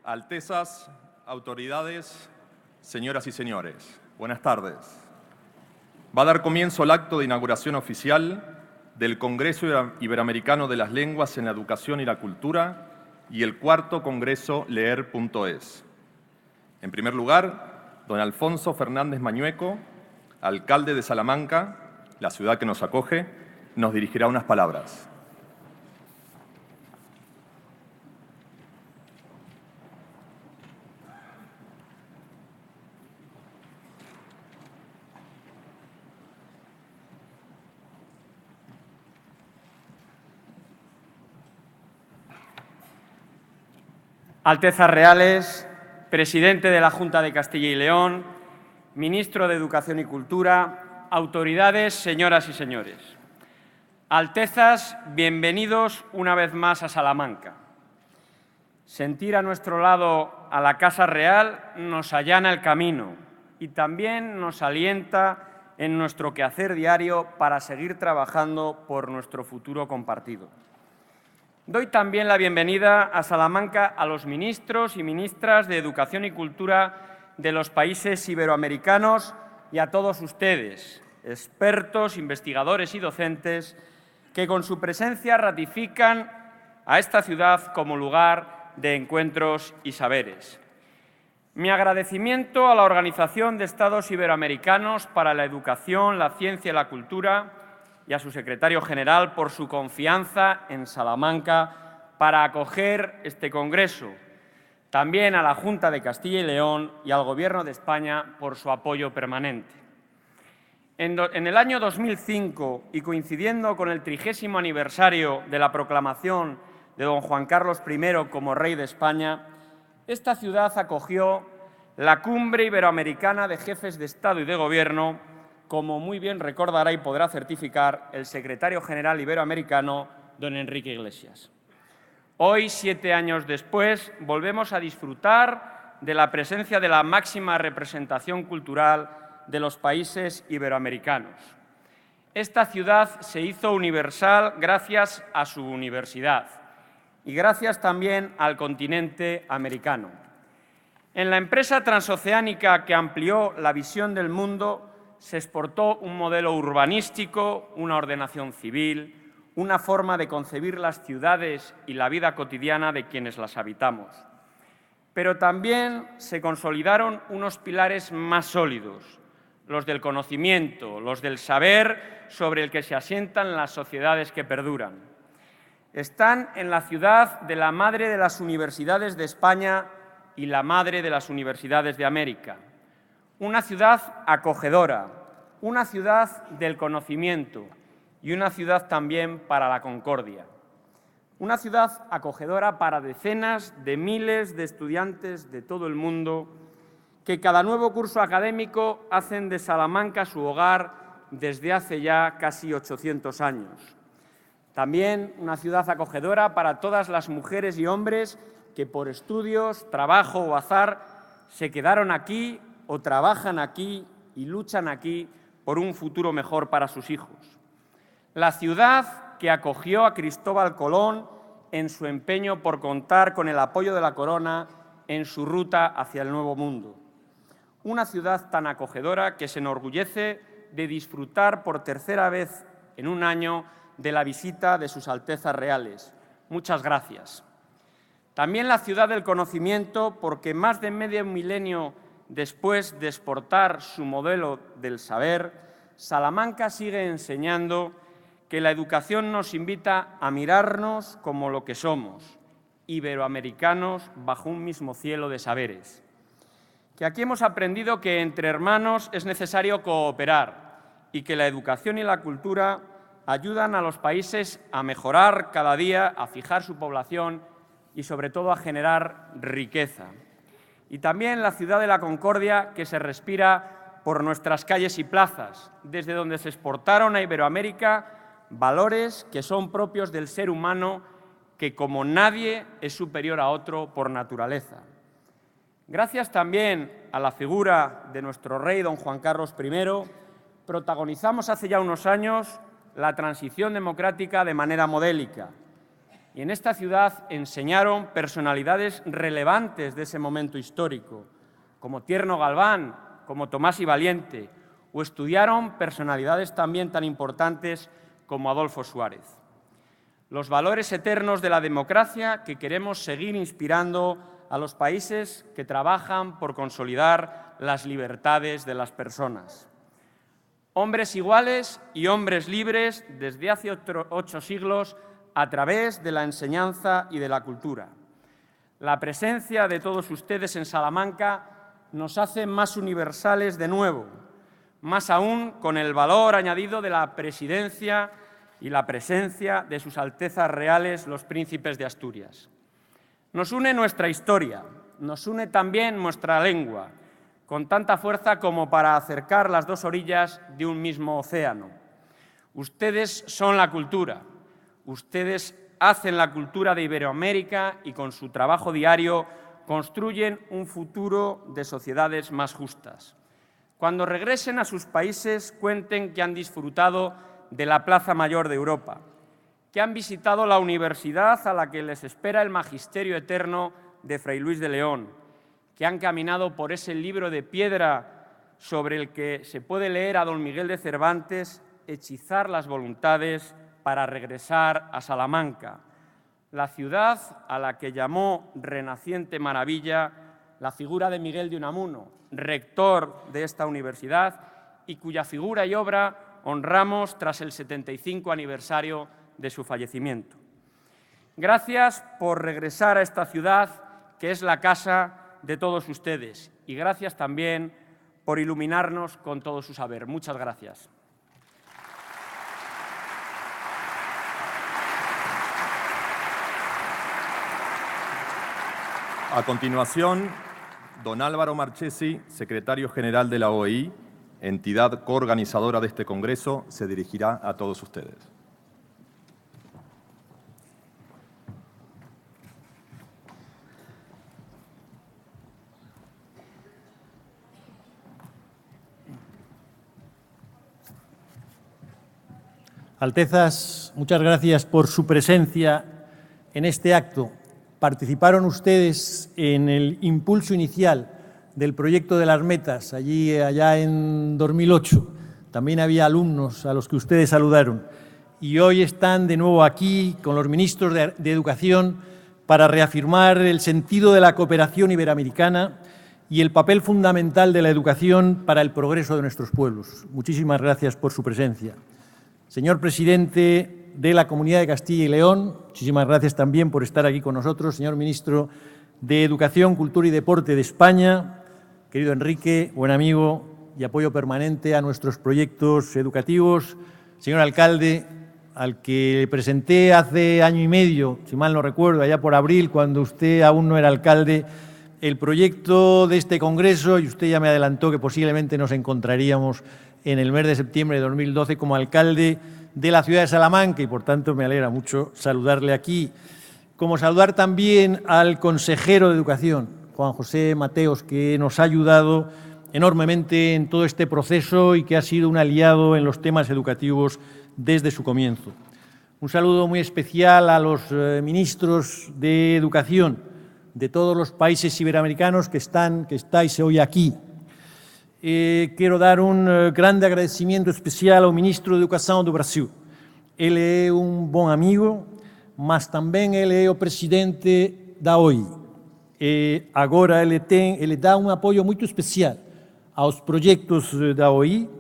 Altezas, autoridades, señoras y señores, buenas tardes. Va a dar comienzo el acto de inauguración oficial del Congreso Iberoamericano de las Lenguas en la Educación y la Cultura y el cuarto Congreso Leer.es. En primer lugar, don Alfonso Fernández Mañueco, alcalde de Salamanca, la ciudad que nos acoge, nos dirigirá unas palabras. Altezas Reales, presidente de la Junta de Castilla y León, ministro de Educación y Cultura, autoridades, señoras y señores. Altezas, bienvenidos una vez más a Salamanca. Sentir a nuestro lado a la Casa Real nos allana el camino y también nos alienta en nuestro quehacer diario para seguir trabajando por nuestro futuro compartido. Doy también la bienvenida a Salamanca a los ministros y ministras de Educación y Cultura de los países iberoamericanos y a todos ustedes, expertos, investigadores y docentes, que con su presencia ratifican a esta ciudad como lugar de encuentros y saberes. Mi agradecimiento a la Organización de Estados Iberoamericanos para la Educación, la Ciencia y la Cultura y a su secretario general por su confianza en Salamanca para acoger este congreso. También a la Junta de Castilla y León y al Gobierno de España por su apoyo permanente. En el año 2005, y coincidiendo con el 30º aniversario de la proclamación de don Juan Carlos I como Rey de España, esta ciudad acogió la Cumbre Iberoamericana de Jefes de Estado y de Gobierno, como muy bien recordará y podrá certificar el secretario general iberoamericano, don Enrique Iglesias. Hoy, 7 años después, volvemos a disfrutar de la presencia de la máxima representación cultural de los países iberoamericanos. Esta ciudad se hizo universal gracias a su universidad y gracias también al continente americano. En la empresa transoceánica que amplió la visión del mundo, se exportó un modelo urbanístico, una ordenación civil, una forma de concebir las ciudades y la vida cotidiana de quienes las habitamos. Pero también se consolidaron unos pilares más sólidos, los del conocimiento, los del saber sobre el que se asientan las sociedades que perduran. Están en la ciudad de la madre de las universidades de España y la madre de las universidades de América. Una ciudad acogedora, una ciudad del conocimiento y una ciudad también para la concordia. Una ciudad acogedora para decenas de miles de estudiantes de todo el mundo que cada nuevo curso académico hacen de Salamanca su hogar desde hace ya casi 800 años. También una ciudad acogedora para todas las mujeres y hombres que por estudios, trabajo o azar se quedaron aquí o trabajan aquí y luchan aquí por un futuro mejor para sus hijos. La ciudad que acogió a Cristóbal Colón en su empeño por contar con el apoyo de la corona en su ruta hacia el Nuevo Mundo. Una ciudad tan acogedora que se enorgullece de disfrutar por tercera vez en un año de la visita de sus Altezas Reales. Muchas gracias. También la ciudad del conocimiento, porque más de medio milenio después de exportar su modelo del saber, Salamanca sigue enseñando que la educación nos invita a mirarnos como lo que somos, iberoamericanos bajo un mismo cielo de saberes. Que aquí hemos aprendido que entre hermanos es necesario cooperar y que la educación y la cultura ayudan a los países a mejorar cada día, a fijar su población y sobre todo a generar riqueza. Y también la ciudad de la concordia que se respira por nuestras calles y plazas, desde donde se exportaron a Iberoamérica valores que son propios del ser humano, que como nadie es superior a otro por naturaleza. Gracias también a la figura de nuestro rey, don Juan Carlos I, protagonizamos hace ya unos años la transición democrática de manera modélica. Y en esta ciudad enseñaron personalidades relevantes de ese momento histórico, como Tierno Galván, como Tomás y Valiente, o estudiaron personalidades también tan importantes como Adolfo Suárez. Los valores eternos de la democracia que queremos seguir inspirando a los países que trabajan por consolidar las libertades de las personas. Hombres iguales y hombres libres desde hace 8 siglos a través de la enseñanza y de la cultura. La presencia de todos ustedes en Salamanca nos hace más universales de nuevo, más aún con el valor añadido de la presidencia y la presencia de sus Altezas Reales los Príncipes de Asturias. Nos une nuestra historia, nos une también nuestra lengua, con tanta fuerza como para acercar las dos orillas de un mismo océano. Ustedes son la cultura. Ustedes hacen la cultura de Iberoamérica y con su trabajo diario construyen un futuro de sociedades más justas. Cuando regresen a sus países, cuenten que han disfrutado de la Plaza Mayor de Europa, que han visitado la universidad a la que les espera el magisterio eterno de Fray Luis de León, que han caminado por ese libro de piedra sobre el que se puede leer a don Miguel de Cervantes hechizar las voluntades para regresar a Salamanca, la ciudad a la que llamó renaciente maravilla la figura de Miguel de Unamuno, rector de esta universidad, y cuya figura y obra honramos tras el 75 aniversario de su fallecimiento. Gracias por regresar a esta ciudad, que es la casa de todos ustedes, y gracias también por iluminarnos con todo su saber. Muchas gracias. A continuación, don Álvaro Marchesi, secretario general de la OEI, entidad coorganizadora de este congreso, se dirigirá a todos ustedes. Altezas, muchas gracias por su presencia en este acto. Participaron ustedes en el impulso inicial del proyecto de las metas, allá en 2008. También había alumnos a los que ustedes saludaron. Y hoy están de nuevo aquí con los ministros de Educación para reafirmar el sentido de la cooperación iberoamericana y el papel fundamental de la educación para el progreso de nuestros pueblos. Muchísimas gracias por su presencia. Señor presidente de la Comunidad de Castilla y León, muchísimas gracias también por estar aquí con nosotros. Señor ministro de Educación, Cultura y Deporte de España, querido Enrique, buen amigo y apoyo permanente a nuestros proyectos educativos. Señor alcalde, al que presenté hace año y medio, si mal no recuerdo, allá por abril, cuando usted aún no era alcalde, el proyecto de este congreso, y usted ya me adelantó que posiblemente nos encontraríamos en el mes de septiembre de 2012 como alcalde de la ciudad de Salamanca, y por tanto me alegra mucho saludarle aquí. Como saludar también al consejero de Educación, Juan José Mateos, que nos ha ayudado enormemente en todo este proceso y que ha sido un aliado en los temas educativos desde su comienzo. Un saludo muy especial a los ministros de Educación de todos los países iberoamericanos que estáis hoy aquí. Quiero dar un grande agradecimiento especial ao ministro de Educação do Brasil. Ele é um bom amigo, mas também ele é o presidente da OEI. Agora ele dá um apoio muito especial aos projetos da OEI.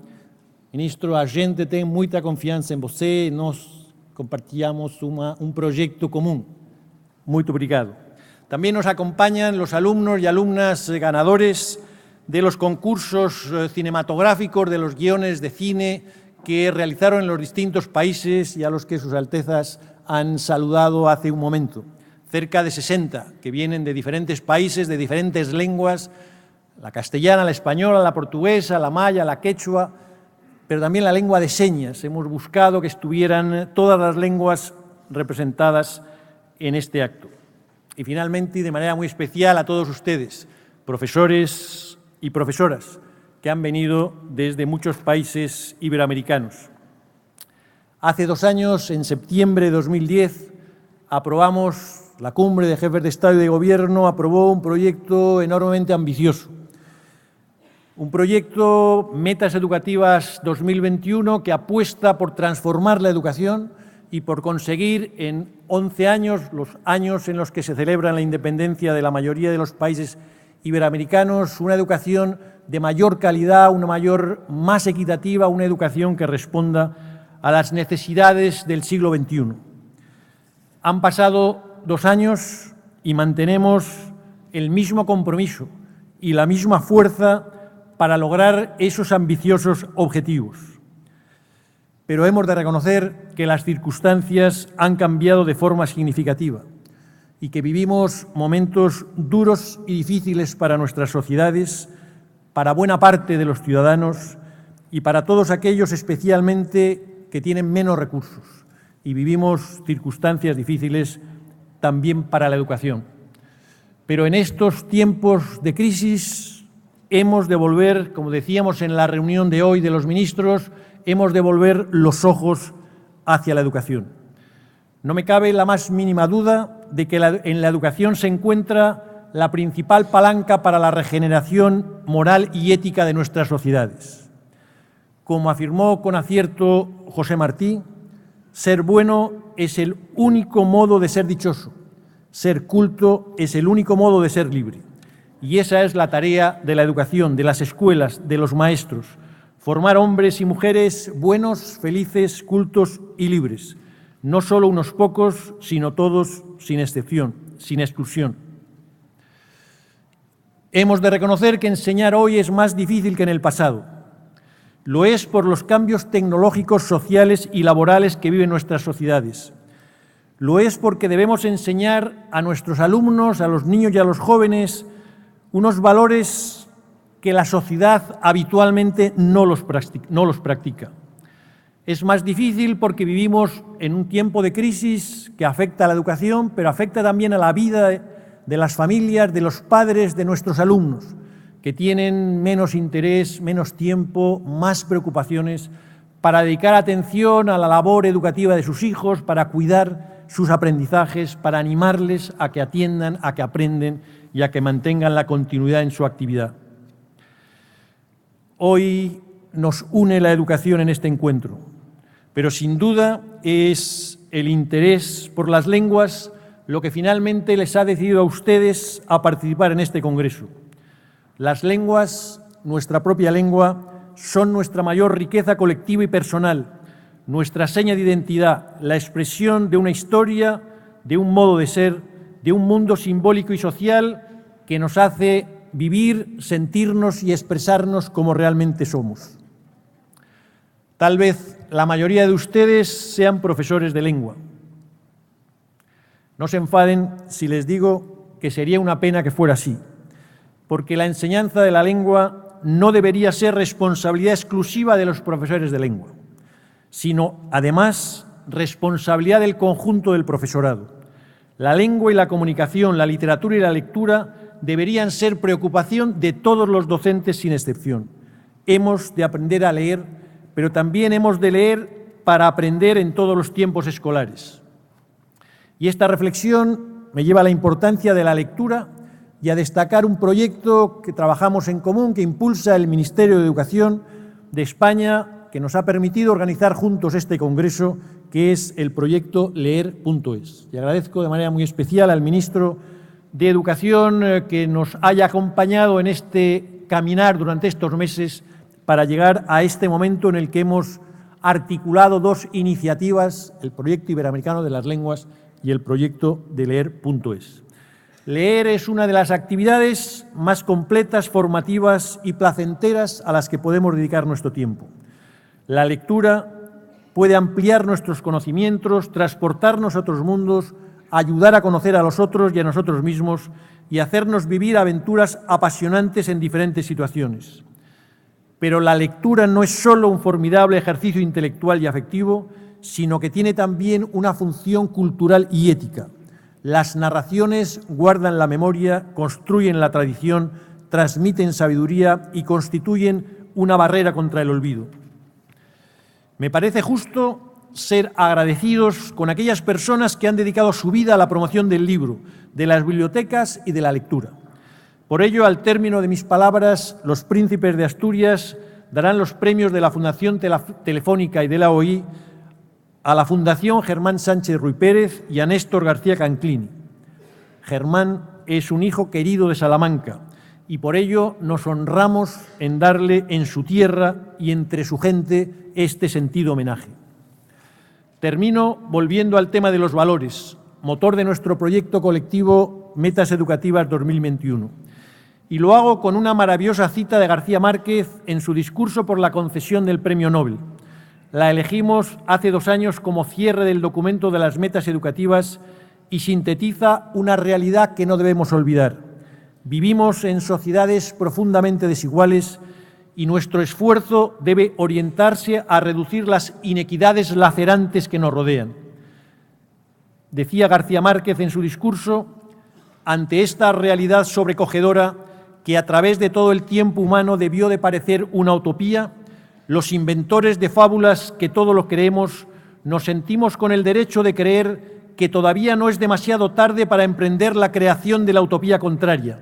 Ministro, a gente tem muita confiança em você, nós compartilhamos um projeto comum. Muito obrigado. También nos acompañan los alumnos y alumnas ganadores de los concursos cinematográficos, de los guiones de cine que realizaron en los distintos países y a los que sus Altezas han saludado hace un momento. Cerca de 60 que vienen de diferentes países, de diferentes lenguas, la castellana, la española, la portuguesa, la maya, la quechua, pero también la lengua de señas. Hemos buscado que estuvieran todas las lenguas representadas en este acto. Y finalmente, y de manera muy especial, a todos ustedes, profesores y profesoras que han venido desde muchos países iberoamericanos. Hace 2 años, en septiembre de 2010, la Cumbre de Jefes de Estado y de Gobierno aprobó un proyecto enormemente ambicioso. Un proyecto Metas Educativas 2021 que apuesta por transformar la educación y por conseguir en 11 años, los años en los que se celebra la independencia de la mayoría de los países iberoamericanos, una educación de mayor calidad, más equitativa, una educación que responda a las necesidades del siglo XXI. Han pasado 2 años y mantenemos el mismo compromiso y la misma fuerza para lograr esos ambiciosos objetivos. Pero hemos de reconocer que las circunstancias han cambiado de forma significativa y que vivimos momentos duros y difíciles para nuestras sociedades, para buena parte de los ciudadanos y para todos aquellos especialmente que tienen menos recursos. Y vivimos circunstancias difíciles también para la educación. Pero en estos tiempos de crisis hemos de volver, como decíamos en la reunión de hoy de los ministros, hemos de volver los ojos hacia la educación. No me cabe la más mínima duda de que en la educación se encuentra la principal palanca para la regeneración moral y ética de nuestras sociedades. Como afirmó con acierto José Martí, ser bueno es el único modo de ser dichoso, ser culto es el único modo de ser libre. Y esa es la tarea de la educación, de las escuelas, de los maestros, formar hombres y mujeres buenos, felices, cultos y libres, no solo unos pocos, sino todos, sin excepción, sin exclusión. Hemos de reconocer que enseñar hoy es más difícil que en el pasado. Lo es por los cambios tecnológicos, sociales y laborales que viven nuestras sociedades. Lo es porque debemos enseñar a nuestros alumnos, a los niños y a los jóvenes, unos valores que la sociedad habitualmente no los practica. Es más difícil porque vivimos en un tiempo de crisis que afecta a la educación, pero afecta también a la vida de las familias, de los padres, de nuestros alumnos, que tienen menos interés, menos tiempo, más preocupaciones para dedicar atención a la labor educativa de sus hijos, para cuidar sus aprendizajes, para animarles a que atiendan, a que aprenden y a que mantengan la continuidad en su actividad. Hoy nos une la educación en este encuentro, pero sin duda es el interés por las lenguas lo que finalmente les ha decidido a ustedes a participar en este congreso. Las lenguas, nuestra propia lengua, son nuestra mayor riqueza colectiva y personal, nuestra seña de identidad, la expresión de una historia, de un modo de ser, de un mundo simbólico y social que nos hace vivir, sentirnos y expresarnos como realmente somos. Tal vez la mayoría de ustedes sean profesores de lengua. No se enfaden si les digo que sería una pena que fuera así, porque la enseñanza de la lengua no debería ser responsabilidad exclusiva de los profesores de lengua, sino, además, responsabilidad del conjunto del profesorado. La lengua y la comunicación, la literatura y la lectura deberían ser preocupación de todos los docentes sin excepción. Hemos de aprender a leer, pero también hemos de leer para aprender en todos los tiempos escolares. Y esta reflexión me lleva a la importancia de la lectura y a destacar un proyecto que trabajamos en común, que impulsa el Ministerio de Educación de España, que nos ha permitido organizar juntos este congreso, que es el proyecto Leer.es. Y agradezco de manera muy especial al ministro de Educación que nos haya acompañado en este caminar durante estos meses para llegar a este momento en el que hemos articulado 2 iniciativas, el proyecto iberoamericano de las lenguas y el proyecto de Leer.es. Leer es una de las actividades más completas, formativas y placenteras a las que podemos dedicar nuestro tiempo. La lectura puede ampliar nuestros conocimientos, transportarnos a otros mundos, ayudar a conocer a los otros y a nosotros mismos y hacernos vivir aventuras apasionantes en diferentes situaciones. Pero la lectura no es solo un formidable ejercicio intelectual y afectivo, sino que tiene también una función cultural y ética. Las narraciones guardan la memoria, construyen la tradición, transmiten sabiduría y constituyen una barrera contra el olvido. Me parece justo ser agradecidos con aquellas personas que han dedicado su vida a la promoción del libro, de las bibliotecas y de la lectura. Por ello, al término de mis palabras, los príncipes de Asturias darán los premios de la Fundación Telefónica y de la OI a la Fundación Germán Sánchez Ruy Pérez y a Néstor García Canclini. Germán es un hijo querido de Salamanca y por ello nos honramos en darle en su tierra y entre su gente este sentido homenaje. Termino volviendo al tema de los valores, motor de nuestro proyecto colectivo Metas Educativas 2021. Y lo hago con una maravillosa cita de García Márquez en su discurso por la concesión del Premio Nobel. La elegimos hace 2 años como cierre del documento de las metas educativas y sintetiza una realidad que no debemos olvidar. Vivimos en sociedades profundamente desiguales y nuestro esfuerzo debe orientarse a reducir las inequidades lacerantes que nos rodean. Decía García Márquez en su discurso, ante esta realidad sobrecogedora que a través de todo el tiempo humano debió de parecer una utopía, los inventores de fábulas que todo lo creemos nos sentimos con el derecho de creer que todavía no es demasiado tarde para emprender la creación de la utopía contraria,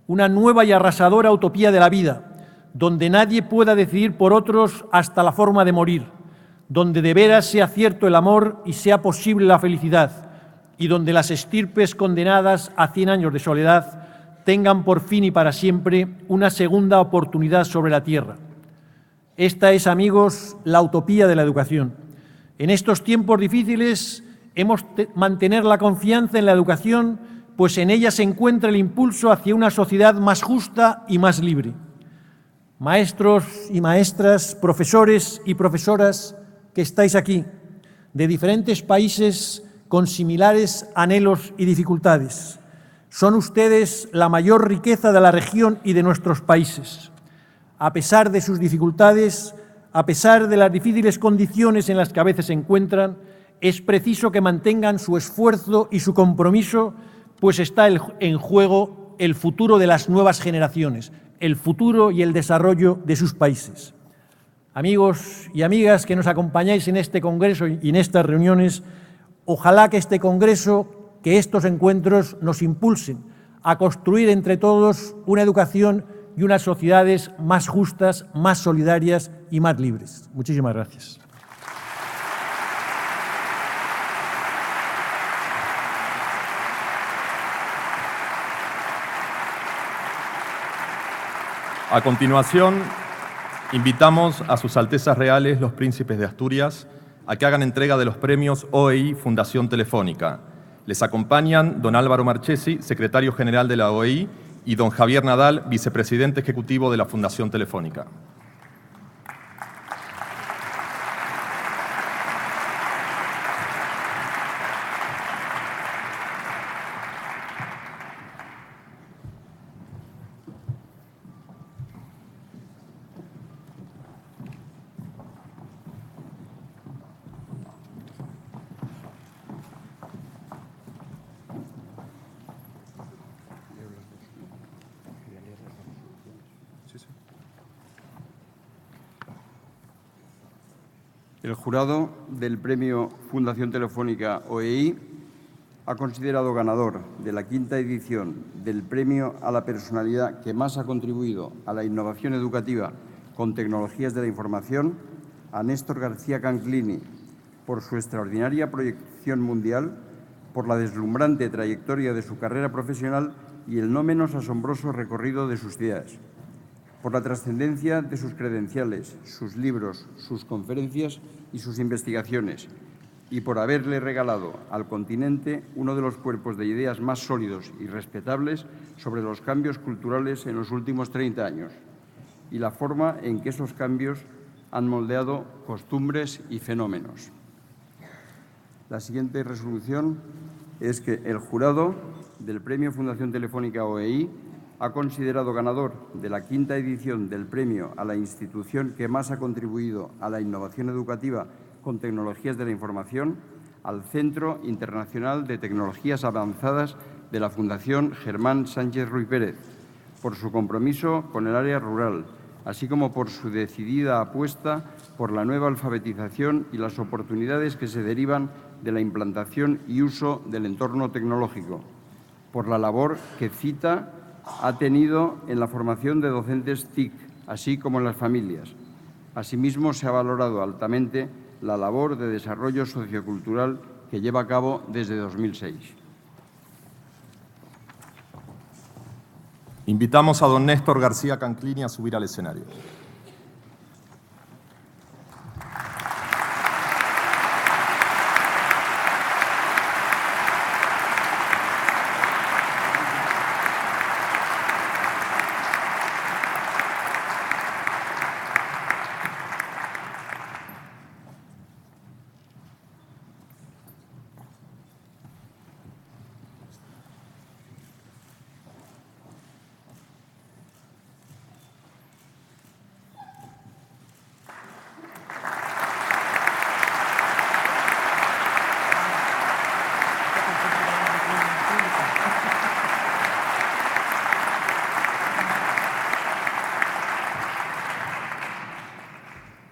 una nueva y arrasadora utopía de la vida, donde nadie pueda decidir por otros hasta la forma de morir, donde de veras sea cierto el amor y sea posible la felicidad, y donde las estirpes condenadas a 100 años de soledad tengan por fin y para siempre una segunda oportunidad sobre la tierra. Esta es, amigos, la utopía de la educación. En estos tiempos difíciles hemos de mantener la confianza en la educación, pues en ella se encuentra el impulso hacia una sociedad más justa y más libre. Maestros y maestras, profesores y profesoras que estáis aquí, de diferentes países con similares anhelos y dificultades. Son ustedes la mayor riqueza de la región y de nuestros países. A pesar de sus dificultades, a pesar de las difíciles condiciones en las que a veces se encuentran, es preciso que mantengan su esfuerzo y su compromiso, pues está en juego el futuro de las nuevas generaciones, el futuro y el desarrollo de sus países. Amigos y amigas que nos acompañáis en este congreso y en estas reuniones, ojalá que este congreso, que estos encuentros nos impulsen a construir entre todos una educación y unas sociedades más justas, más solidarias y más libres. Muchísimas gracias. A continuación, invitamos a sus Altezas Reales, los príncipes de Asturias, a que hagan entrega de los premios OEI Fundación Telefónica. Les acompañan don Álvaro Marchesi, secretario general de la OEI, y don Javier Nadal, vicepresidente ejecutivo de la Fundación Telefónica. El jurado del Premio Fundación Telefónica OEI ha considerado ganador de la 5ª edición del Premio a la personalidad que más ha contribuido a la innovación educativa con tecnologías de la información a Néstor García Canclini por su extraordinaria proyección mundial, por la deslumbrante trayectoria de su carrera profesional y el no menos asombroso recorrido de sus ideas, por la trascendencia de sus credenciales, sus libros, sus conferencias y sus investigaciones, y por haberle regalado al continente uno de los cuerpos de ideas más sólidos y respetables sobre los cambios culturales en los últimos 30 años y la forma en que esos cambios han moldeado costumbres y fenómenos. La siguiente resolución es que el jurado del Premio Fundación Telefónica OEI ha considerado ganador de la 5ª edición del Premio a la institución que más ha contribuido a la innovación educativa con tecnologías de la información al Centro Internacional de Tecnologías Avanzadas de la Fundación Germán Sánchez Ruy Pérez, por su compromiso con el área rural, así como por su decidida apuesta por la nueva alfabetización y las oportunidades que se derivan de la implantación y uso del entorno tecnológico, por la labor que CITA ha tenido en la formación de docentes TIC, así como en las familias. Asimismo, se ha valorado altamente la labor de desarrollo sociocultural que lleva a cabo desde 2006. Invitamos a don Néstor García Canclini a subir al escenario.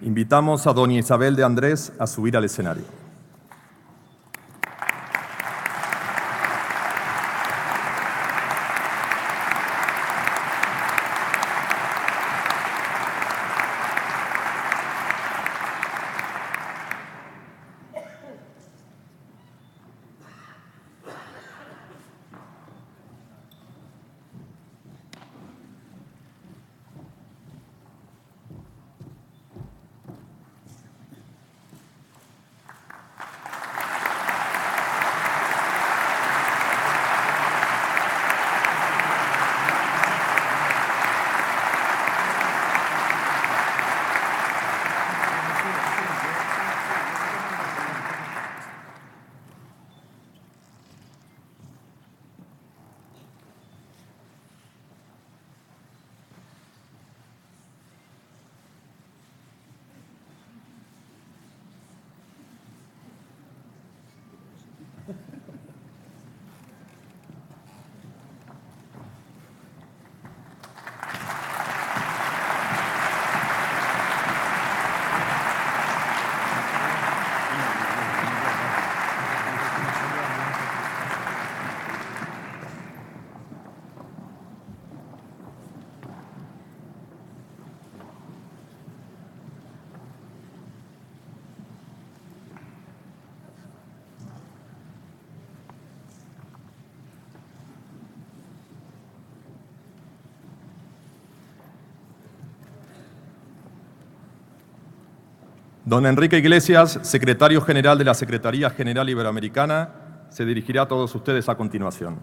Invitamos a doña Isabel de Andrés a subir al escenario. Don Enrique Iglesias, secretario general de la Secretaría General Iberoamericana, se dirigirá a todos ustedes a continuación.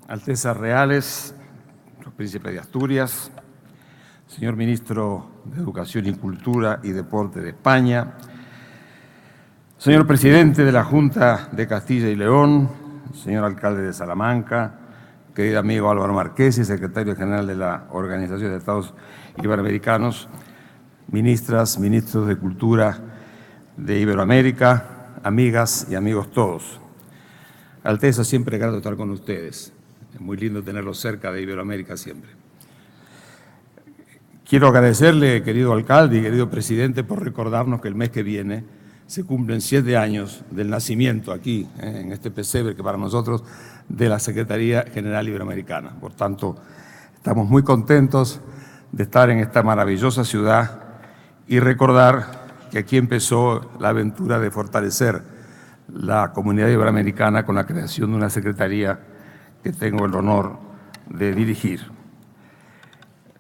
Altezas Reales, los príncipes de Asturias, señor Ministro de Educación y Cultura y Deporte de España, señor Presidente de la Junta de Castilla y León, señor Alcalde de Salamanca, querido amigo Álvaro Marquesi, Secretario General de la Organización de Estados Iberoamericanos, ministras, ministros de Cultura de Iberoamérica, amigas y amigos todos. Alteza, siempre grato estar con ustedes. Es muy lindo tenerlos cerca de Iberoamérica siempre. Quiero agradecerle, querido alcalde y querido presidente, por recordarnos que el mes que viene se cumplen 7 años del nacimiento aquí, en este pesebre que para nosotros, de la Secretaría General Iberoamericana. Por tanto, estamos muy contentos de estar en esta maravillosa ciudad y recordar que aquí empezó la aventura de fortalecer la comunidad iberoamericana con la creación de una secretaría que tengo el honor de dirigir.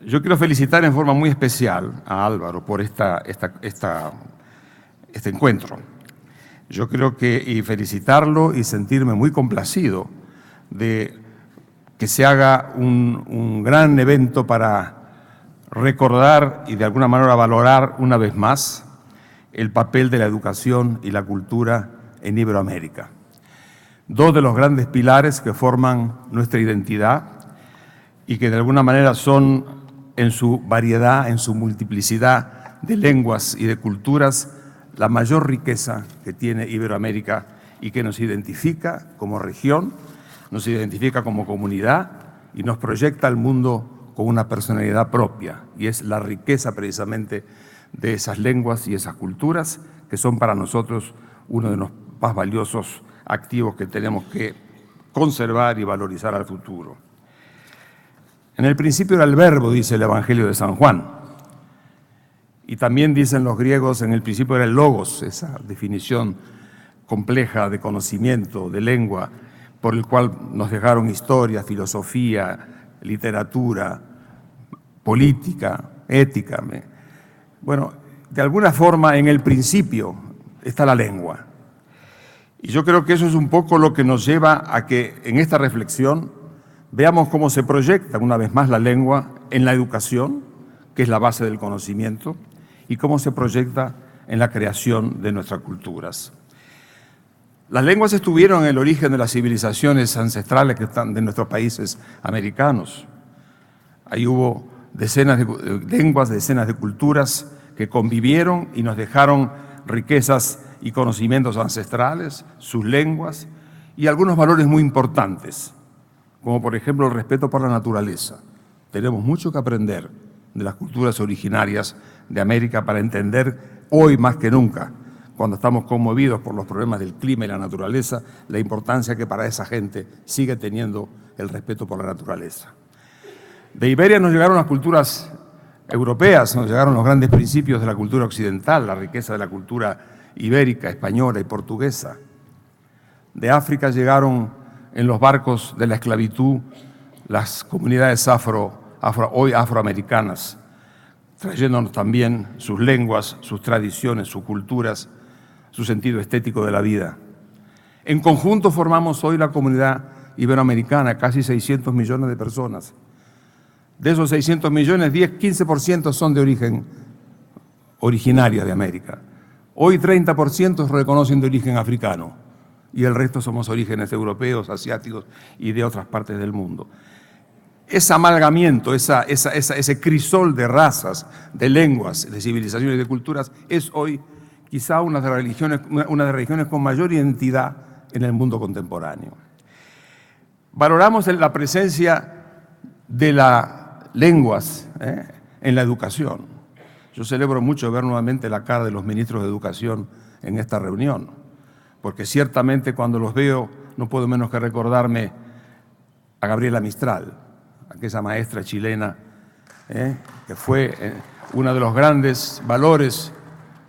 Yo quiero felicitar en forma muy especial a Álvaro por este encuentro. Yo creo que, y felicitarlo y sentirme muy complacido de que se haga un gran evento para recordar y de alguna manera valorar una vez más el papel de la educación y la cultura en Iberoamérica. dos de los grandes pilares que forman nuestra identidad y que de alguna manera son, en su variedad, en su multiplicidad de lenguas y de culturas, la mayor riqueza que tiene Iberoamérica y que nos identifica como región, nos identifica como comunidad y nos proyecta al mundo con una personalidad propia. Y es la riqueza precisamente de esas lenguas y esas culturas que son para nosotros uno de los más valiosos activos que tenemos que conservar y valorizar al futuro. En el principio era el verbo, dice el Evangelio de San Juan. Y también dicen los griegos, en el principio era el logos, esa definición compleja de conocimiento, de lengua, por el cual nos dejaron historia, filosofía, literatura, política, ética. Bueno, de alguna forma en el principio está la lengua. Y yo creo que eso es un poco lo que nos lleva a que en esta reflexión veamos cómo se proyecta una vez más la lengua en la educación, que es la base del conocimiento, y cómo se proyecta en la creación de nuestras culturas. Las lenguas estuvieron en el origen de las civilizaciones ancestrales que están de nuestros países americanos. Ahí hubo decenas de lenguas, decenas de culturas que convivieron y nos dejaron riquezas y conocimientos ancestrales, sus lenguas y algunos valores muy importantes, como por ejemplo el respeto por la naturaleza. Tenemos mucho que aprender de las culturas originarias de América para entender hoy más que nunca, cuando estamos conmovidos por los problemas del clima y la naturaleza, la importancia que para esa gente sigue teniendo el respeto por la naturaleza. De Iberia nos llegaron las culturas europeas, nos llegaron los grandes principios de la cultura occidental, la riqueza de la cultura ibérica, española y portuguesa. De África llegaron en los barcos de la esclavitud las comunidades hoy afroamericanas, trayéndonos también sus lenguas, sus tradiciones, sus culturas, su sentido estético de la vida. En conjunto formamos hoy la comunidad iberoamericana, casi 600 millones de personas. De esos 600 millones, 10-15% son de origen originaria de América. Hoy 30% reconocen de origen africano y el resto somos orígenes europeos, asiáticos y de otras partes del mundo. Ese amalgamiento, ese crisol de razas, de lenguas, de civilizaciones y de culturas es hoy quizá una de las regiones con mayor identidad en el mundo contemporáneo. Valoramos la presencia de las lenguas en la educación. Yo celebro mucho ver nuevamente la cara de los ministros de Educación en esta reunión, porque ciertamente cuando los veo no puedo menos que recordarme a Gabriela Mistral, aquella maestra chilena que fue uno de los grandes valores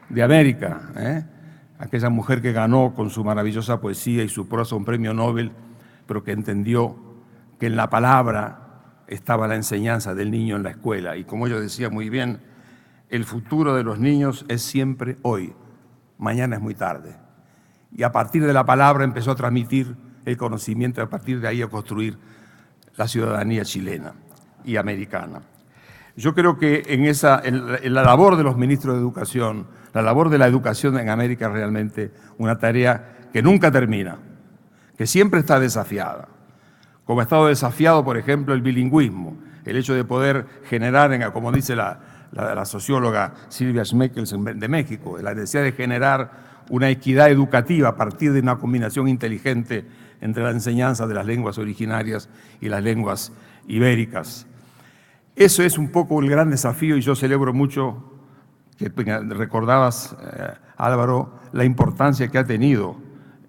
de América, aquella mujer que ganó con su maravillosa poesía y su prosa un premio Nobel, pero que entendió que en la palabra estaba la enseñanza del niño en la escuela. Y como yo decía muy bien, el futuro de los niños es siempre hoy, mañana es muy tarde. Y a partir de la palabra empezó a transmitir el conocimiento y a partir de ahí a construir la ciudadanía chilena y americana. Yo creo que en la labor de los ministros de Educación, la labor de la educación en América es realmente una tarea que nunca termina, que siempre está desafiada. Como ha estado desafiado, por ejemplo, el bilingüismo, el hecho de poder generar, como dice la socióloga Silvia Schmeckels de México, la necesidad de generar una equidad educativa a partir de una combinación inteligente entre la enseñanza de las lenguas originarias y las lenguas ibéricas. Eso es un poco el gran desafío y yo celebro mucho que recordabas, Álvaro, la importancia que ha tenido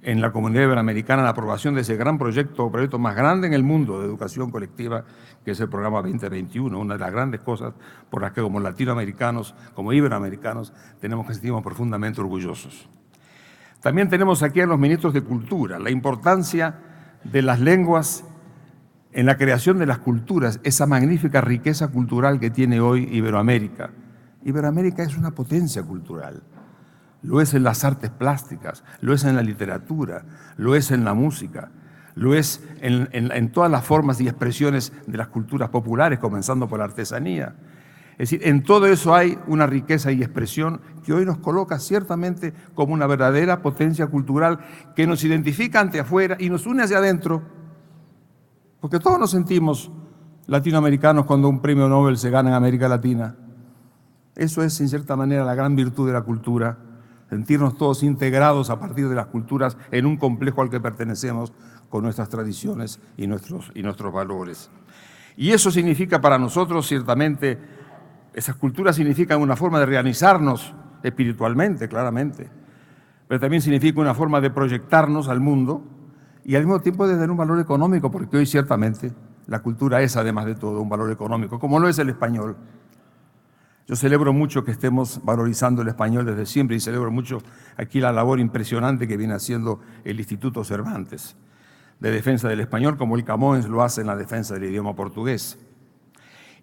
en la comunidad iberoamericana la aprobación de ese gran proyecto más grande en el mundo de educación colectiva, que es el Programa 2021, una de las grandes cosas por las que como latinoamericanos, como iberoamericanos, tenemos que sentirnos profundamente orgullosos. También tenemos aquí a los ministros de Cultura, la importancia de las lenguas en la creación de las culturas, esa magnífica riqueza cultural que tiene hoy Iberoamérica. Iberoamérica es una potencia cultural. Lo es en las artes plásticas, lo es en la literatura, lo es en la música, lo es en todas las formas y expresiones de las culturas populares, comenzando por la artesanía. Es decir, en todo eso hay una riqueza y expresión que hoy nos coloca ciertamente como una verdadera potencia cultural que nos identifica ante afuera y nos une hacia adentro, porque todos nos sentimos latinoamericanos cuando un premio Nobel se gana en América Latina. Eso es, en cierta manera, la gran virtud de la cultura, sentirnos todos integrados a partir de las culturas en un complejo al que pertenecemos con nuestras tradiciones y nuestros valores. Y eso significa para nosotros, ciertamente, esas culturas significan una forma de realizarnos espiritualmente, claramente, pero también significa una forma de proyectarnos al mundo y al mismo tiempo de tener un valor económico, porque hoy ciertamente la cultura es, además de todo, un valor económico, como lo es el español. Yo celebro mucho que estemos valorizando el español desde siempre y celebro mucho aquí la labor impresionante que viene haciendo el Instituto Cervantes de defensa del español, como el Camões lo hace en la defensa del idioma portugués.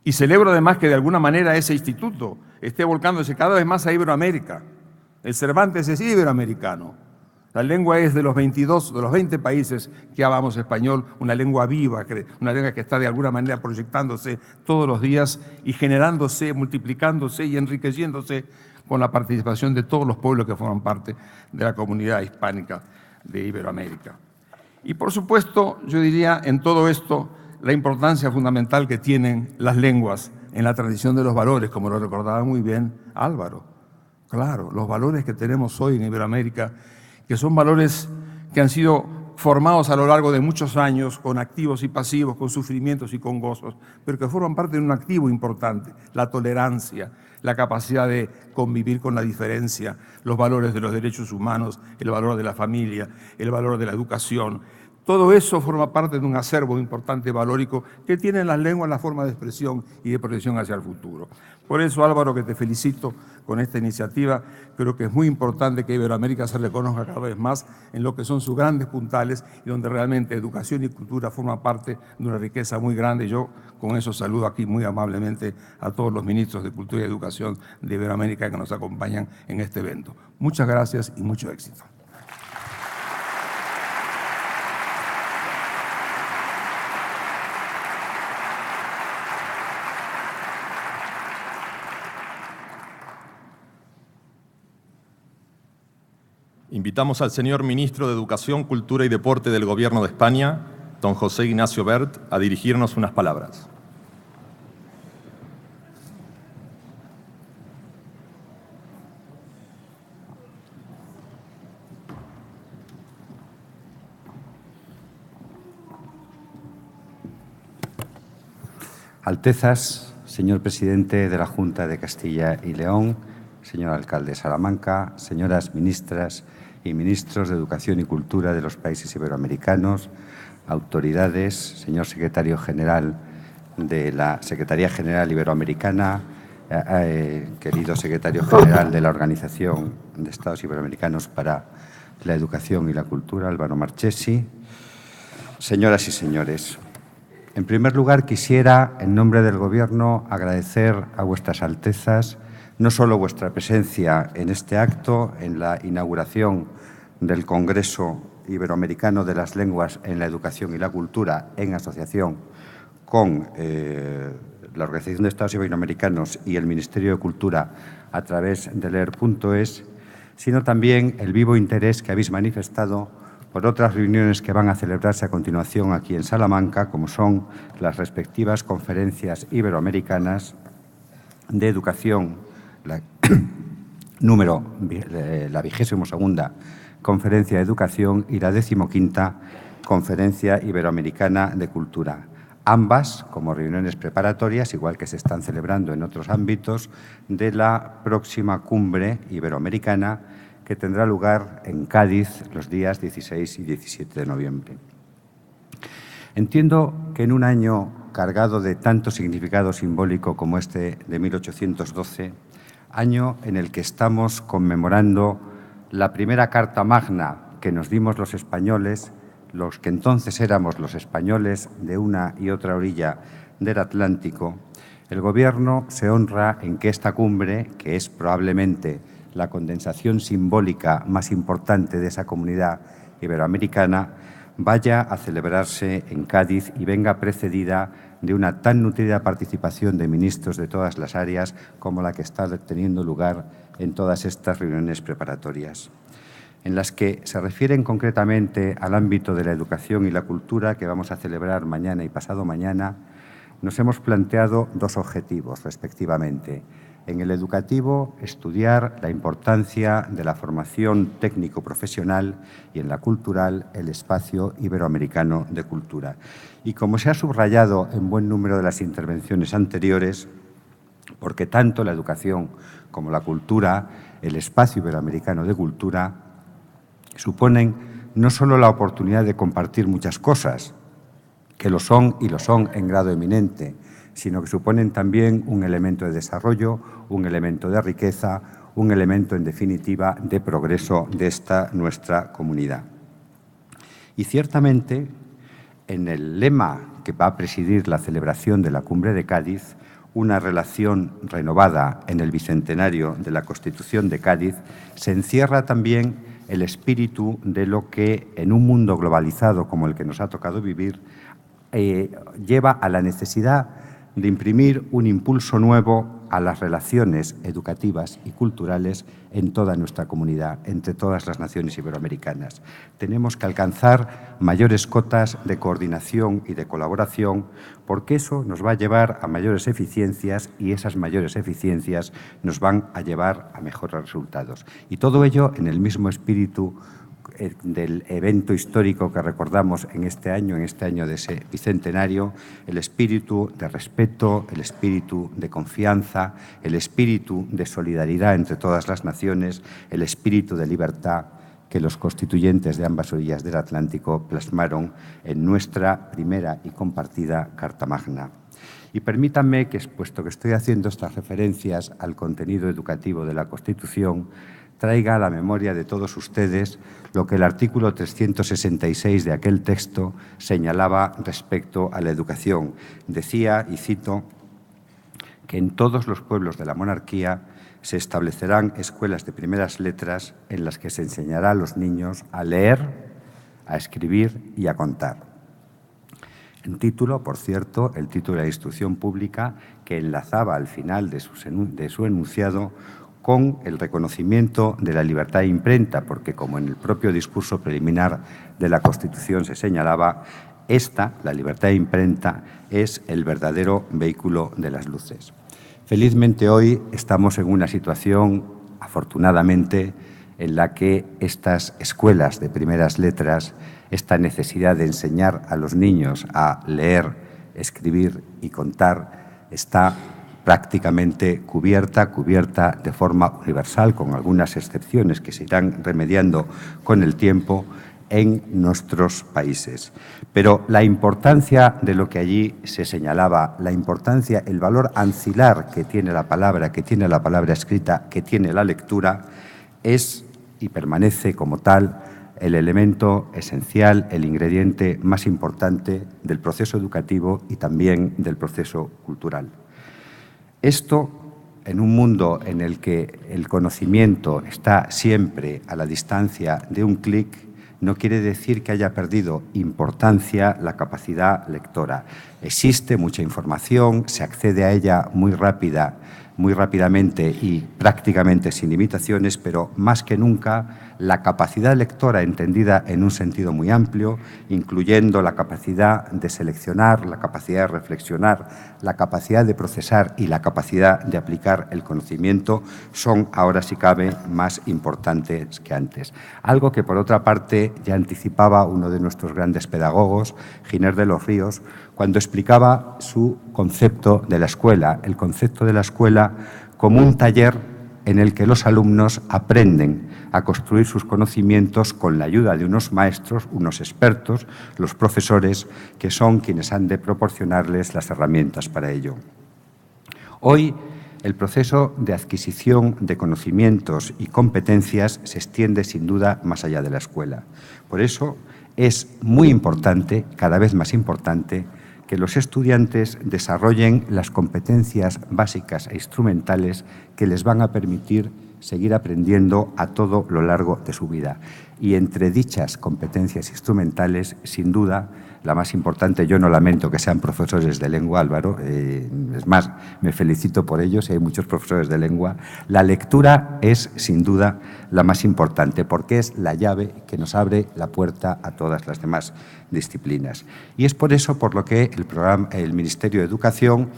Y celebro además que de alguna manera ese instituto esté volcándose cada vez más a Iberoamérica. El Cervantes es iberoamericano. La lengua es de los 20 países que hablamos español, una lengua viva, una lengua que está de alguna manera proyectándose todos los días y generándose, multiplicándose y enriqueciéndose con la participación de todos los pueblos que forman parte de la comunidad hispánica de Iberoamérica. Y por supuesto, yo diría en todo esto, la importancia fundamental que tienen las lenguas en la tradición de los valores, como lo recordaba muy bien Álvaro. Claro, los valores que tenemos hoy en Iberoamérica, que son valores que han sido formados a lo largo de muchos años, con activos y pasivos, con sufrimientos y con gozos, pero que forman parte de un activo importante, la tolerancia, la capacidad de convivir con la diferencia, los valores de los derechos humanos, el valor de la familia, el valor de la educación. Todo eso forma parte de un acervo importante valórico que tienen las lenguas la forma de expresión y de proyección hacia el futuro. Por eso, Álvaro, que te felicito con esta iniciativa, creo que es muy importante que Iberoamérica se reconozca cada vez más en lo que son sus grandes puntales y donde realmente educación y cultura forman parte de una riqueza muy grande. Yo con eso saludo aquí muy amablemente a todos los ministros de Cultura y Educación de Iberoamérica que nos acompañan en este evento. Muchas gracias y mucho éxito. Invitamos al señor Ministro de Educación, Cultura y Deporte del Gobierno de España, don José Ignacio Wert, a dirigirnos unas palabras. Altezas, señor presidente de la Junta de Castilla y León, señor alcalde de Salamanca, señoras ministras y ministros de Educación y Cultura de los países iberoamericanos, autoridades, señor secretario general de la Secretaría General Iberoamericana, querido secretario general de la Organización de Estados Iberoamericanos para la Educación y la Cultura, Álvaro Marchesi, señoras y señores. En primer lugar, quisiera, en nombre del Gobierno, agradecer a vuestras Altezas no solo vuestra presencia en este acto, en la inauguración del Congreso Iberoamericano de las Lenguas en la Educación y la Cultura, en asociación con la Organización de Estados Iberoamericanos y el Ministerio de Cultura a través de leer.es, sino también el vivo interés que habéis manifestado por otras reuniones que van a celebrarse a continuación aquí en Salamanca, como son las respectivas conferencias iberoamericanas de educación, la 22ª Conferencia de Educación y la 15ª Conferencia Iberoamericana de Cultura. Ambas como reuniones preparatorias, igual que se están celebrando en otros ámbitos, de la próxima Cumbre Iberoamericana que tendrá lugar en Cádiz los días 16 y 17 de noviembre. Entiendo que en un año cargado de tanto significado simbólico como este de 1812, año en el que estamos conmemorando la primera Carta Magna que nos dimos los españoles, los que entonces éramos los españoles de una y otra orilla del Atlántico, el Gobierno se honra en que esta cumbre, que es probablemente la condensación simbólica más importante de esa comunidad iberoamericana, vaya a celebrarse en Cádiz y venga precedida de una tan nutrida participación de ministros de todas las áreas como la que está teniendo lugar en todas estas reuniones preparatorias, en las que se refieren concretamente al ámbito de la educación y la cultura que vamos a celebrar mañana y pasado mañana. Nos hemos planteado dos objetivos, respectivamente. En el educativo, estudiar la importancia de la formación técnico-profesional y en la cultural, el espacio iberoamericano de cultura. Y como se ha subrayado en buen número de las intervenciones anteriores, porque tanto la educación como la cultura, el espacio iberoamericano de cultura, suponen no solo la oportunidad de compartir muchas cosas, que lo son y lo son en grado eminente, sino que suponen también un elemento de desarrollo, un elemento de riqueza, un elemento, en definitiva, de progreso de esta nuestra comunidad. Y ciertamente, en el lema que va a presidir la celebración de la Cumbre de Cádiz, una relación renovada en el bicentenario de la Constitución de Cádiz, se encierra también el espíritu de lo que, en un mundo globalizado como el que nos ha tocado vivir, lleva a la necesidad de imprimir un impulso nuevo a las relaciones educativas y culturales en toda nuestra comunidad, entre todas las naciones iberoamericanas. Tenemos que alcanzar mayores cotas de coordinación y de colaboración, porque eso nos va a llevar a mayores eficiencias y esas mayores eficiencias nos van a llevar a mejores resultados. Y todo ello en el mismo espíritu del evento histórico que recordamos en este año de ese bicentenario, el espíritu de respeto, el espíritu de confianza, el espíritu de solidaridad entre todas las naciones, el espíritu de libertad que los constituyentes de ambas orillas del Atlántico plasmaron en nuestra primera y compartida Carta Magna. Y permítanme que, puesto que estoy haciendo estas referencias al contenido educativo de la Constitución, traiga a la memoria de todos ustedes lo que el artículo 366 de aquel texto señalaba respecto a la educación. Decía, y cito, que en todos los pueblos de la monarquía se establecerán escuelas de primeras letras en las que se enseñará a los niños a leer, a escribir y a contar. Un título, por cierto, el título de la instrucción pública, que enlazaba al final de su enunciado con el reconocimiento de la libertad de imprenta, porque, como en el propio discurso preliminar de la Constitución se señalaba, la libertad de imprenta, es el verdadero vehículo de las luces. Felizmente hoy estamos en una situación, afortunadamente, en la que estas escuelas de primeras letras, esta necesidad de enseñar a los niños a leer, escribir y contar, está prácticamente cubierta de forma universal, con algunas excepciones que se irán remediando con el tiempo en nuestros países. Pero la importancia de lo que allí se señalaba, la importancia, el valor ancilar que tiene la palabra escrita, que tiene la lectura, es y permanece como tal el elemento esencial, el ingrediente más importante del proceso educativo y también del proceso cultural. Esto, en un mundo en el que el conocimiento está siempre a la distancia de un clic, no quiere decir que haya perdido importancia la capacidad lectora. Existe mucha información, se accede a ella muy rápidamente y prácticamente sin limitaciones, pero más que nunca la capacidad lectora entendida en un sentido muy amplio, incluyendo la capacidad de seleccionar, la capacidad de reflexionar, la capacidad de procesar y la capacidad de aplicar el conocimiento, son ahora si cabe más importantes que antes. Algo que, por otra parte, ya anticipaba uno de nuestros grandes pedagogos, Giner de los Ríos, cuando explicaba su concepto de la escuela, el concepto de la escuela como un taller en el que los alumnos aprenden a construir sus conocimientos con la ayuda de unos maestros, unos expertos, los profesores, que son quienes han de proporcionarles las herramientas para ello. Hoy, el proceso de adquisición de conocimientos y competencias se extiende sin duda más allá de la escuela. Por eso es muy importante, cada vez más importante, que los estudiantes desarrollen las competencias básicas e instrumentales que les van a permitir seguir aprendiendo a todo lo largo de su vida. Y entre dichas competencias instrumentales, sin duda, la más importante, yo no lamento que sean profesores de lengua, Álvaro, es más, me felicito por ellos, hay muchos profesores de lengua. La lectura es, sin duda, la más importante, porque es la llave que nos abre la puerta a todas las demás disciplinas. Y es por eso por lo que el Ministerio de Educación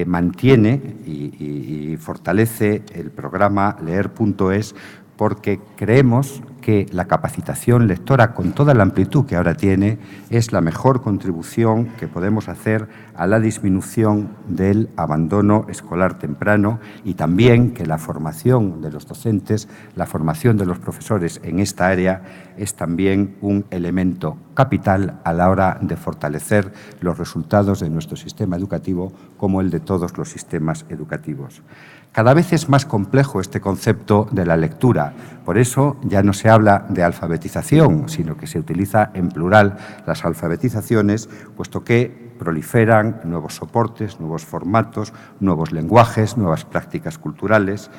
mantiene y fortalece el programa Leer.es, porque creemos que la capacitación lectora, con toda la amplitud que ahora tiene, es la mejor contribución que podemos hacer a la disminución del abandono escolar temprano, y también que la formación de los docentes, la formación de los profesores en esta área es también un elemento capital a la hora de fortalecer los resultados de nuestro sistema educativo, como el de todos los sistemas educativos. Cada vez es más complejo este concepto de la lectura. Por eso ya no se habla de alfabetización, sino que se utiliza en plural las alfabetizaciones, puesto que proliferan nuevos soportes, nuevos formatos, nuevos lenguajes, nuevas prácticas culturales.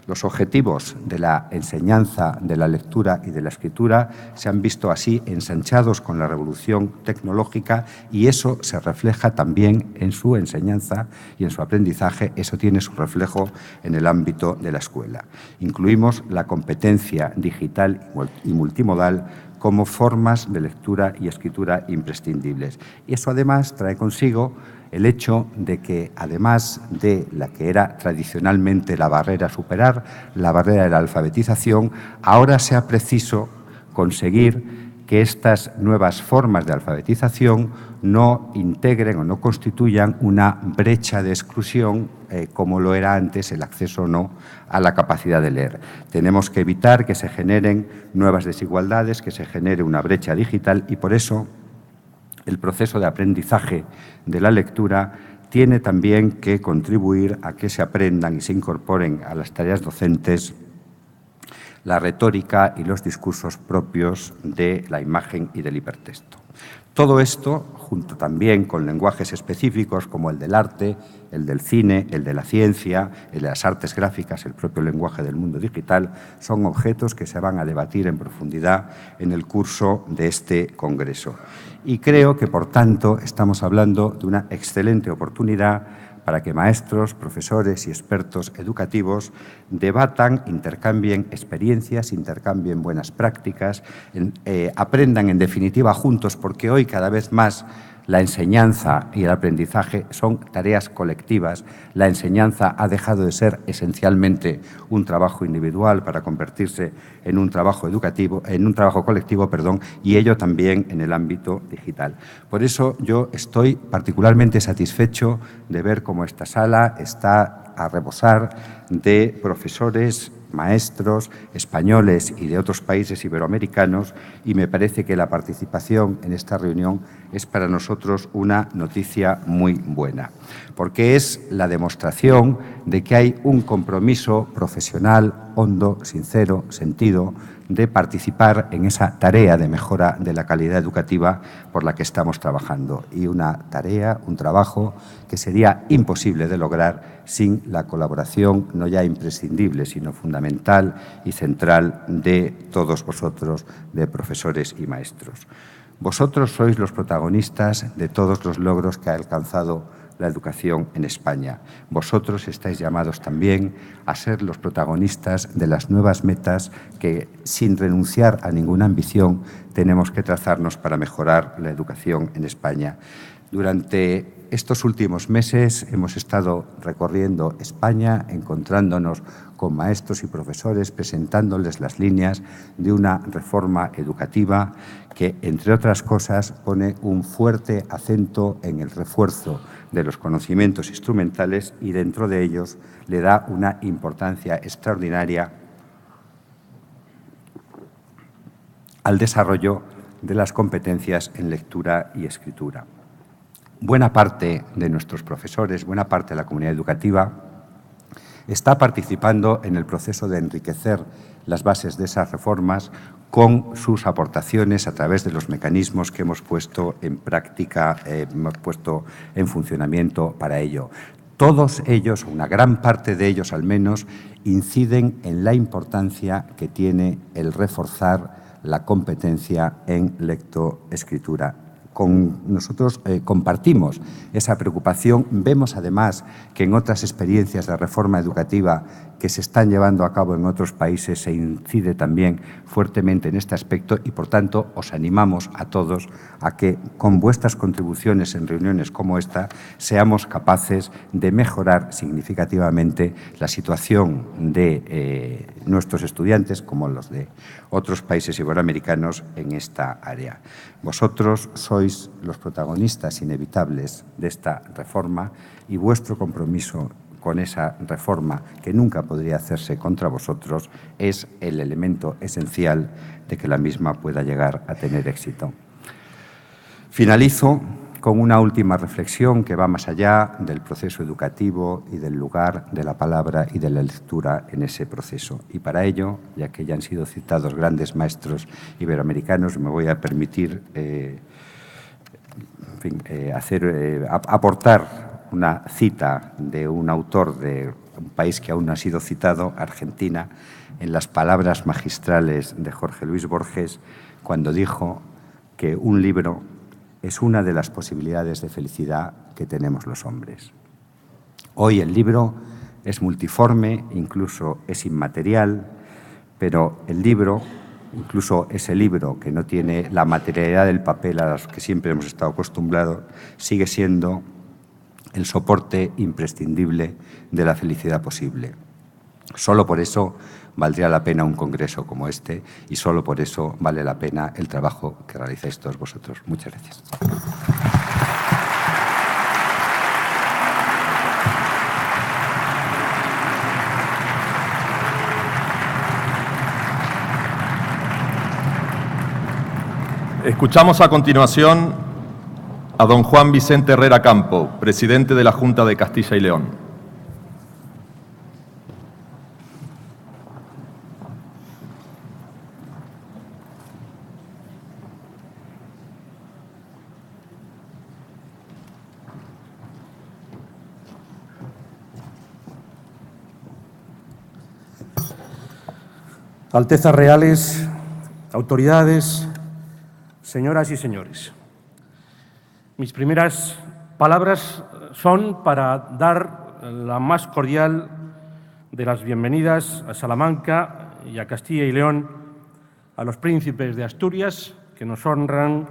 Los objetivos de la enseñanza de la lectura y de la escritura se han visto así ensanchados con la revolución tecnológica, y eso se refleja también en su enseñanza y en su aprendizaje. Eso tiene su reflejo en el ámbito de la escuela. Incluimos la competencia digital y multimodal como formas de lectura y escritura imprescindibles. Y eso además trae consigo el hecho de que, además de la que era tradicionalmente la barrera a superar, la barrera de la alfabetización, ahora sea preciso conseguir que estas nuevas formas de alfabetización no integren o no constituyan una brecha de exclusión como lo era antes el acceso o no a la capacidad de leer. Tenemos que evitar que se generen nuevas desigualdades, que se genere una brecha digital, y por eso el proceso de aprendizaje de la lectura tiene también que contribuir a que se aprendan y se incorporen a las tareas docentes la retórica y los discursos propios de la imagen y del hipertexto. Todo esto, junto también con lenguajes específicos como el del arte, el del cine, el de la ciencia, el de las artes gráficas, el propio lenguaje del mundo digital, son objetos que se van a debatir en profundidad en el curso de este congreso. Y creo que, por tanto, estamos hablando de una excelente oportunidad para que maestros, profesores y expertos educativos debatan, intercambien experiencias, intercambien buenas prácticas, aprendan en definitiva juntos, porque hoy cada vez más la enseñanza y el aprendizaje son tareas colectivas. La enseñanza ha dejado de ser esencialmente un trabajo individual para convertirse en un trabajo educativo, en un trabajo colectivo, y ello también en el ámbito digital. Por eso yo estoy particularmente satisfecho de ver cómo esta sala está a rebosar de profesores, maestros españoles y de otros países iberoamericanos, y me parece que la participación en esta reunión es para nosotros una noticia muy buena, porque es la demostración de que hay un compromiso profesional hondo, sincero, sentido, de participar en esa tarea de mejora de la calidad educativa por la que estamos trabajando, y una tarea, un trabajo que sería imposible de lograr sin la colaboración no ya imprescindible, sino fundamental y central de todos vosotros, de profesores y maestros. Vosotros sois los protagonistas de todos los logros que ha alcanzado la educación en España. Vosotros estáis llamados también a ser los protagonistas de las nuevas metas que, sin renunciar a ninguna ambición, tenemos que trazarnos para mejorar la educación en España. Durante estos últimos meses hemos estado recorriendo España, encontrándonos con maestros y profesores, presentándoles las líneas de una reforma educativa que, entre otras cosas, pone un fuerte acento en el refuerzo de los conocimientos instrumentales, y dentro de ellos le da una importancia extraordinaria al desarrollo de las competencias en lectura y escritura. Buena parte de nuestros profesores, buena parte de la comunidad educativa está participando en el proceso de enriquecer las bases de esas reformas con sus aportaciones a través de los mecanismos que hemos puesto en práctica, hemos puesto en funcionamiento para ello. Todos ellos, una gran parte de ellos al menos, inciden en la importancia que tiene el reforzar la competencia en lectoescritura. Nosotros compartimos esa preocupación. Vemos además que en otras experiencias de reforma educativa que se están llevando a cabo en otros países se incide también fuertemente en este aspecto y, por tanto, os animamos a todos a que con vuestras contribuciones en reuniones como esta seamos capaces de mejorar significativamente la situación de nuestros estudiantes, como los de otros países iberoamericanos, en esta área. Vosotros sois los protagonistas inevitables de esta reforma y vuestro compromiso con esa reforma, que nunca podría hacerse contra vosotros, es el elemento esencial de que la misma pueda llegar a tener éxito. Finalizo con una última reflexión que va más allá del proceso educativo y del lugar de la palabra y de la lectura en ese proceso. Y para ello, ya que ya han sido citados grandes maestros iberoamericanos, me voy a permitir aportar una cita de un autor de un país que aún no ha sido citado, Argentina, en las palabras magistrales de Jorge Luis Borges, cuando dijo que un libro es una de las posibilidades de felicidad que tenemos los hombres. Hoy el libro es multiforme, incluso es inmaterial, pero el libro, incluso ese libro que no tiene la materialidad del papel a los que siempre hemos estado acostumbrados, sigue siendo el soporte imprescindible de la felicidad posible. Solo por eso valdría la pena un congreso como este y solo por eso vale la pena el trabajo que realizáis todos vosotros. Muchas gracias. Escuchamos a continuación a don Juan Vicente Herrera Campo, presidente de la Junta de Castilla y León. Altezas Reales, autoridades, señoras y señores. Mis primeras palabras son para dar la más cordial de las bienvenidas a Salamanca y a Castilla y León a los príncipes de Asturias, que nos honran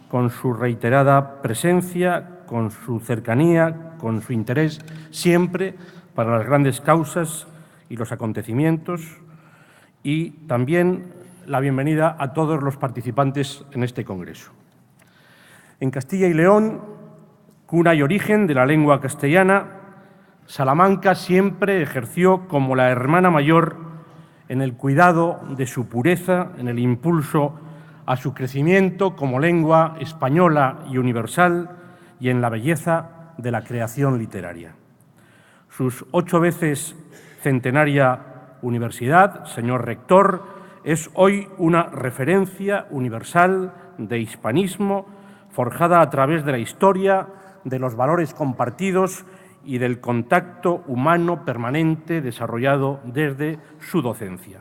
con su reiterada presencia, con su cercanía, con su interés siempre para las grandes causas y los acontecimientos, y también la bienvenida a todos los participantes en este congreso. En Castilla y León, cuna y origen de la lengua castellana, Salamanca siempre ejerció como la hermana mayor en el cuidado de su pureza, en el impulso a su crecimiento como lengua española y universal y en la belleza de la creación literaria. Sus 8 veces centenaria universidad, señor rector, es hoy una referencia universal de hispanismo forjada a través de la historia, de los valores compartidos y del contacto humano permanente desarrollado desde su docencia.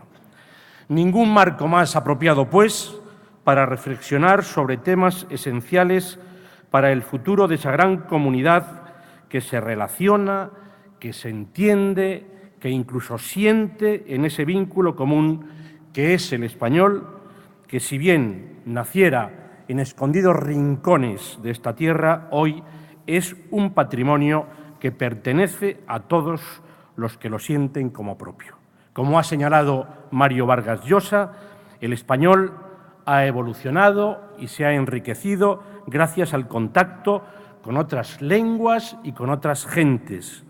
Ningún marco más apropiado, pues, para reflexionar sobre temas esenciales para el futuro de esa gran comunidad que se relaciona, que se entiende, que incluso siente en ese vínculo común que es el español, que si bien naciera en escondidos rincones de esta tierra, hoy es un patrimonio que pertenece a todos los que lo sienten como propio. Como ha señalado Mario Vargas Llosa, el español ha evolucionado y se ha enriquecido gracias al contacto con otras lenguas y con otras gentes.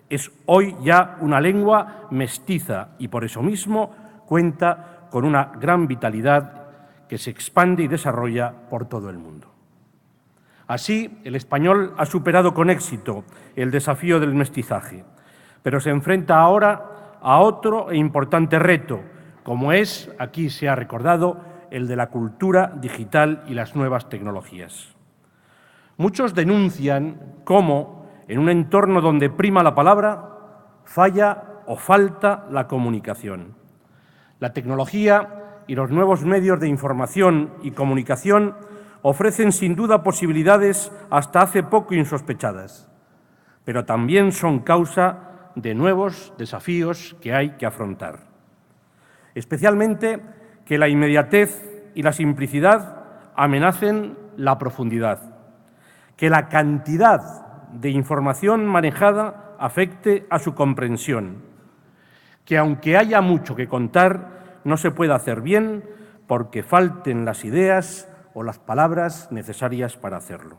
Es hoy ya una lengua mestiza y por eso mismo cuenta con una gran vitalidad que se expande y desarrolla por todo el mundo. Así, el español ha superado con éxito el desafío del mestizaje, pero se enfrenta ahora a otro e importante reto, como es, aquí se ha recordado, el de la cultura digital y las nuevas tecnologías. Muchos denuncian cómo en un entorno donde prima la palabra, falla o falta la comunicación. La tecnología y los nuevos medios de información y comunicación ofrecen sin duda posibilidades hasta hace poco insospechadas, pero también son causa de nuevos desafíos que hay que afrontar. Especialmente que la inmediatez y la simplicidad amenacen la profundidad, que la cantidad de información manejada afecte a su comprensión, que aunque haya mucho que contar, no se pueda hacer bien porque falten las ideas o las palabras necesarias para hacerlo.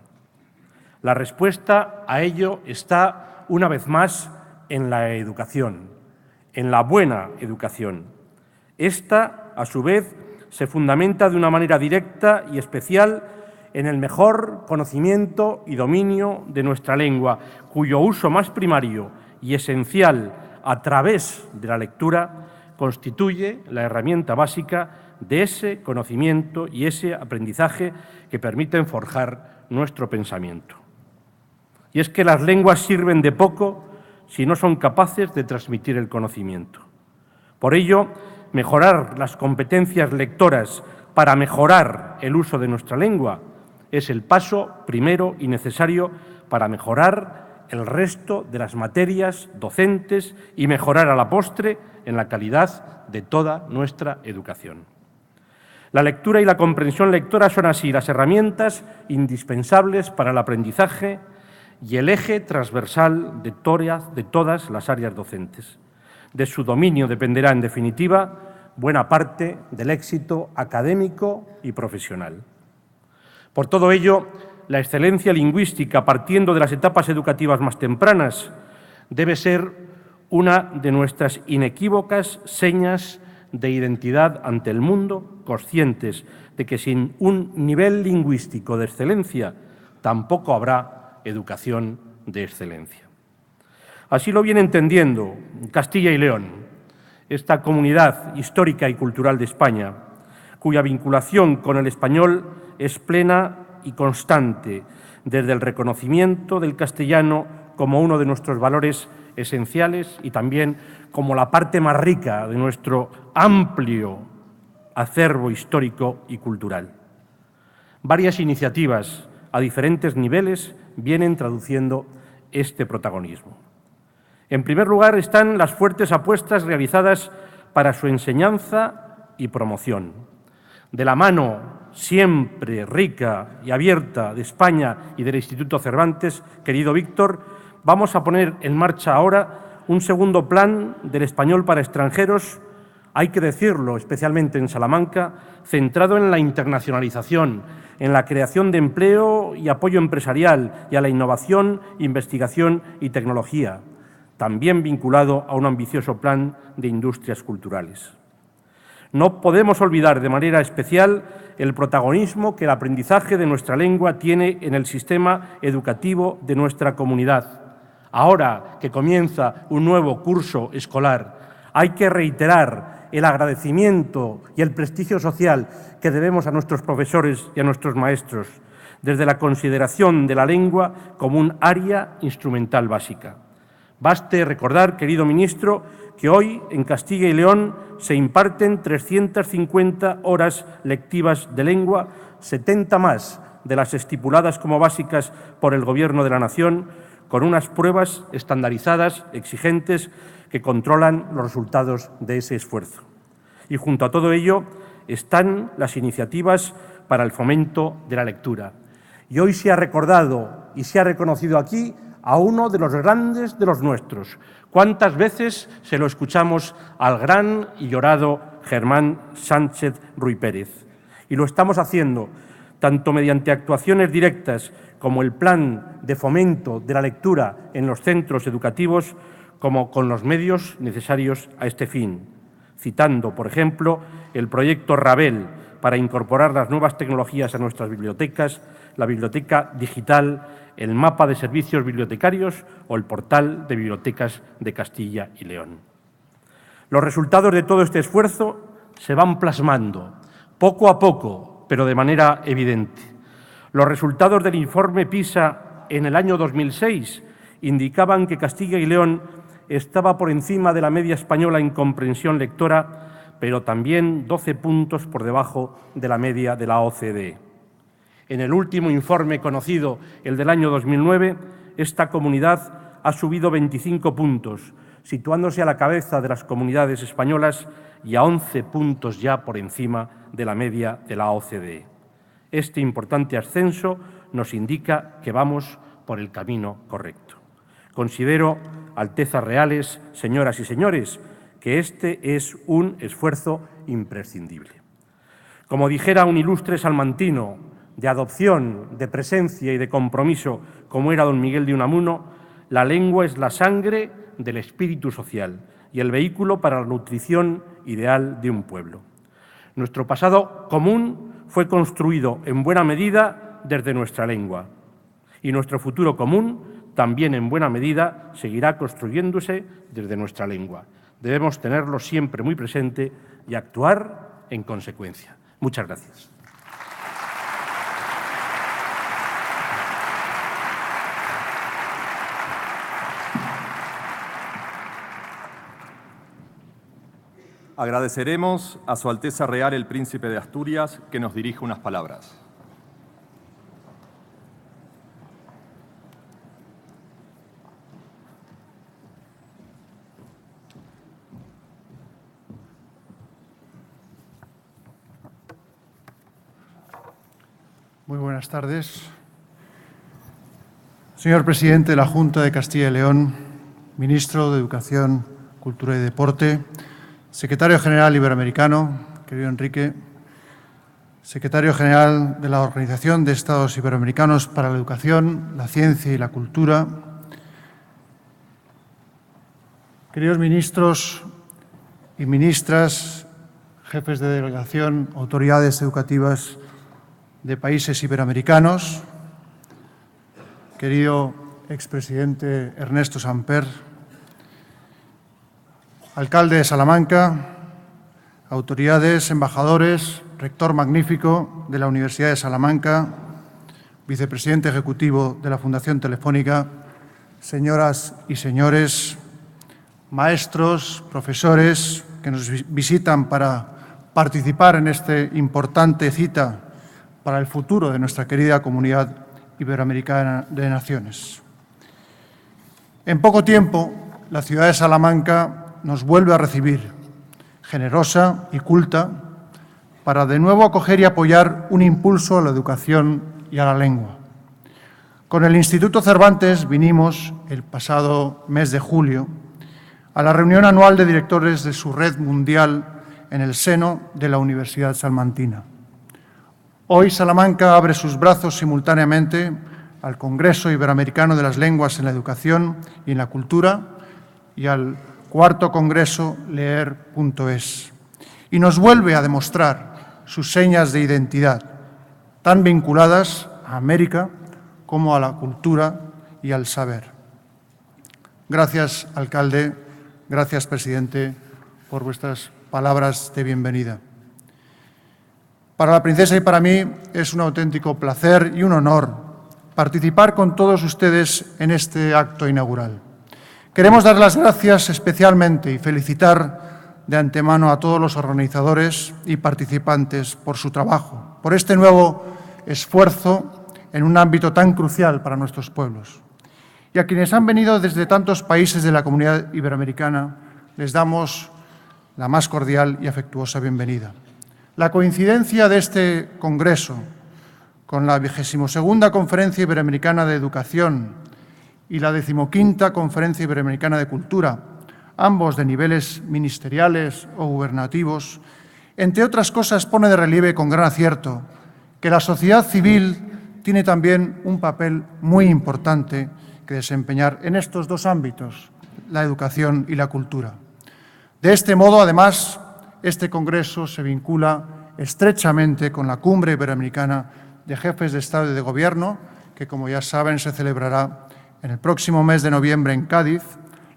La respuesta a ello está, una vez más, en la educación, en la buena educación. Esta, a su vez, se fundamenta de una manera directa y especial en el mejor conocimiento y dominio de nuestra lengua, cuyo uso más primario y esencial a través de la lectura constituye la herramienta básica de ese conocimiento y ese aprendizaje que permiten forjar nuestro pensamiento. Y es que las lenguas sirven de poco si no son capaces de transmitir el conocimiento. Por ello, mejorar las competencias lectoras para mejorar el uso de nuestra lengua es el paso primero y necesario para mejorar el resto de las materias docentes y mejorar a la postre en la calidad de toda nuestra educación. La lectura y la comprensión lectora son así las herramientas indispensables para el aprendizaje y el eje transversal de todas las áreas docentes. De su dominio dependerá, en definitiva, buena parte del éxito académico y profesional. Por todo ello, la excelencia lingüística, partiendo de las etapas educativas más tempranas, debe ser una de nuestras inequívocas señas de identidad ante el mundo, conscientes de que sin un nivel lingüístico de excelencia tampoco habrá educación de excelencia. Así lo viene entendiendo Castilla y León, esta comunidad histórica y cultural de España, cuya vinculación con el español es plena y constante, desde el reconocimiento del castellano como uno de nuestros valores esenciales y también como la parte más rica de nuestro amplio acervo histórico y cultural. Varias iniciativas a diferentes niveles vienen traduciendo este protagonismo. En primer lugar están las fuertes apuestas realizadas para su enseñanza y promoción. De la mano siempre rica y abierta de España y del Instituto Cervantes, querido Víctor, vamos a poner en marcha ahora un segundo plan del español para extranjeros, hay que decirlo, especialmente en Salamanca, centrado en la internacionalización, en la creación de empleo y apoyo empresarial y a la innovación, investigación y tecnología, también vinculado a un ambicioso plan de industrias culturales. No podemos olvidar de manera especial el protagonismo que el aprendizaje de nuestra lengua tiene en el sistema educativo de nuestra comunidad. Ahora que comienza un nuevo curso escolar, hay que reiterar el agradecimiento y el prestigio social que debemos a nuestros profesores y a nuestros maestros, desde la consideración de la lengua como un área instrumental básica. Baste recordar, querido ministro, que hoy en Castilla y León se imparten 350 horas lectivas de lengua, 70 más de las estipuladas como básicas por el Gobierno de la Nación, con unas pruebas estandarizadas, exigentes, que controlan los resultados de ese esfuerzo. Y junto a todo ello están las iniciativas para el fomento de la lectura. Y hoy se ha recordado y se ha reconocido aquí a uno de los grandes de los nuestros. ¿Cuántas veces se lo escuchamos al gran y llorado Germán Sánchez Ruy Pérez? Y lo estamos haciendo tanto mediante actuaciones directas como el plan de fomento de la lectura en los centros educativos, como con los medios necesarios a este fin, citando, por ejemplo, el proyecto Rabel para incorporar las nuevas tecnologías a nuestras bibliotecas, la biblioteca digital, el mapa de servicios bibliotecarios o el portal de bibliotecas de Castilla y León. Los resultados de todo este esfuerzo se van plasmando, poco a poco, pero de manera evidente. Los resultados del informe PISA en el año 2006 indicaban que Castilla y León estaba por encima de la media española en comprensión lectora, pero también 12 puntos por debajo de la media de la OCDE. En el último informe conocido, el del año 2009, esta comunidad ha subido 25 puntos, situándose a la cabeza de las comunidades españolas y a 11 puntos ya por encima de la media de la OCDE. Este importante ascenso nos indica que vamos por el camino correcto. Considero, Altezas Reales, señoras y señores, que este es un esfuerzo imprescindible. Como dijera un ilustre salmantino de adopción, de presencia y de compromiso, como era don Miguel de Unamuno, la lengua es la sangre del espíritu social y el vehículo para la nutrición ideal de un pueblo. Nuestro pasado común fue construido en buena medida desde nuestra lengua y nuestro futuro común también en buena medida seguirá construyéndose desde nuestra lengua. Debemos tenerlo siempre muy presente y actuar en consecuencia. Muchas gracias. Agradeceremos a Su Alteza Real el Príncipe de Asturias que nos dirija unas palabras. Muy buenas tardes. Señor presidente de la Junta de Castilla y León, ministro de Educación, Cultura y Deporte, secretario general iberoamericano, querido Enrique, secretario general de la Organización de Estados Iberoamericanos para la Educación, la Ciencia y la Cultura, queridos ministros y ministras, jefes de delegación, autoridades educativas de países iberoamericanos, querido expresidente Ernesto Samper, alcalde de Salamanca, autoridades, embajadores, rector magnífico de la Universidad de Salamanca, vicepresidente ejecutivo de la Fundación Telefónica, señoras y señores, maestros, profesores que nos visitan para participar en esta importante cita para el futuro de nuestra querida comunidad iberoamericana de naciones. En poco tiempo, la ciudad de Salamanca nos vuelve a recibir, generosa y culta, para de nuevo acoger y apoyar un impulso a la educación y a la lengua. Con el Instituto Cervantes vinimos, el pasado mes de julio, a la reunión anual de directores de su red mundial en el seno de la Universidad Salmantina. Hoy Salamanca abre sus brazos simultáneamente al Congreso Iberoamericano de las Lenguas en la Educación y en la Cultura y al Cuarto Congreso Leer.es, y nos vuelve a demostrar sus señas de identidad, tan vinculadas a América como a la cultura y al saber. Gracias, alcalde, gracias, presidente, por vuestras palabras de bienvenida. Para la princesa y para mí es un auténtico placer y un honor participar con todos ustedes en este acto inaugural. Queremos dar las gracias especialmente y felicitar de antemano a todos los organizadores y participantes por su trabajo, por este nuevo esfuerzo en un ámbito tan crucial para nuestros pueblos. Y a quienes han venido desde tantos países de la comunidad iberoamericana, les damos la más cordial y afectuosa bienvenida. La coincidencia de este congreso con la 22ª Conferencia Iberoamericana de Educación y la 15ª Conferencia Iberoamericana de Cultura, ambos de niveles ministeriales o gubernativos, entre otras cosas pone de relieve con gran acierto que la sociedad civil tiene también un papel muy importante que desempeñar en estos dos ámbitos, la educación y la cultura. De este modo, además, este congreso se vincula estrechamente con la Cumbre Iberoamericana de Jefes de Estado y de Gobierno, que, como ya saben, se celebrará en el próximo mes de noviembre en Cádiz,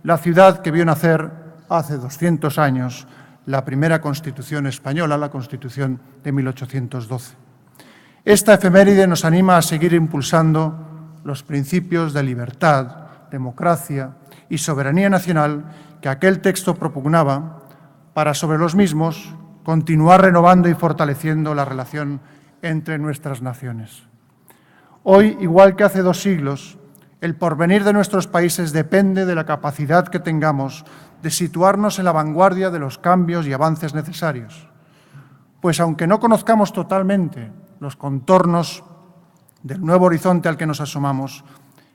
la ciudad que vio nacer hace 200 años la primera Constitución española, la Constitución de 1812. Esta efeméride nos anima a seguir impulsando los principios de libertad, democracia y soberanía nacional que aquel texto propugnaba para, sobre los mismos, continuar renovando y fortaleciendo la relación entre nuestras naciones. Hoy, igual que hace 2 siglos, el porvenir de nuestros países depende de la capacidad que tengamos de situarnos en la vanguardia de los cambios y avances necesarios. Pues aunque no conozcamos totalmente los contornos del nuevo horizonte al que nos asomamos,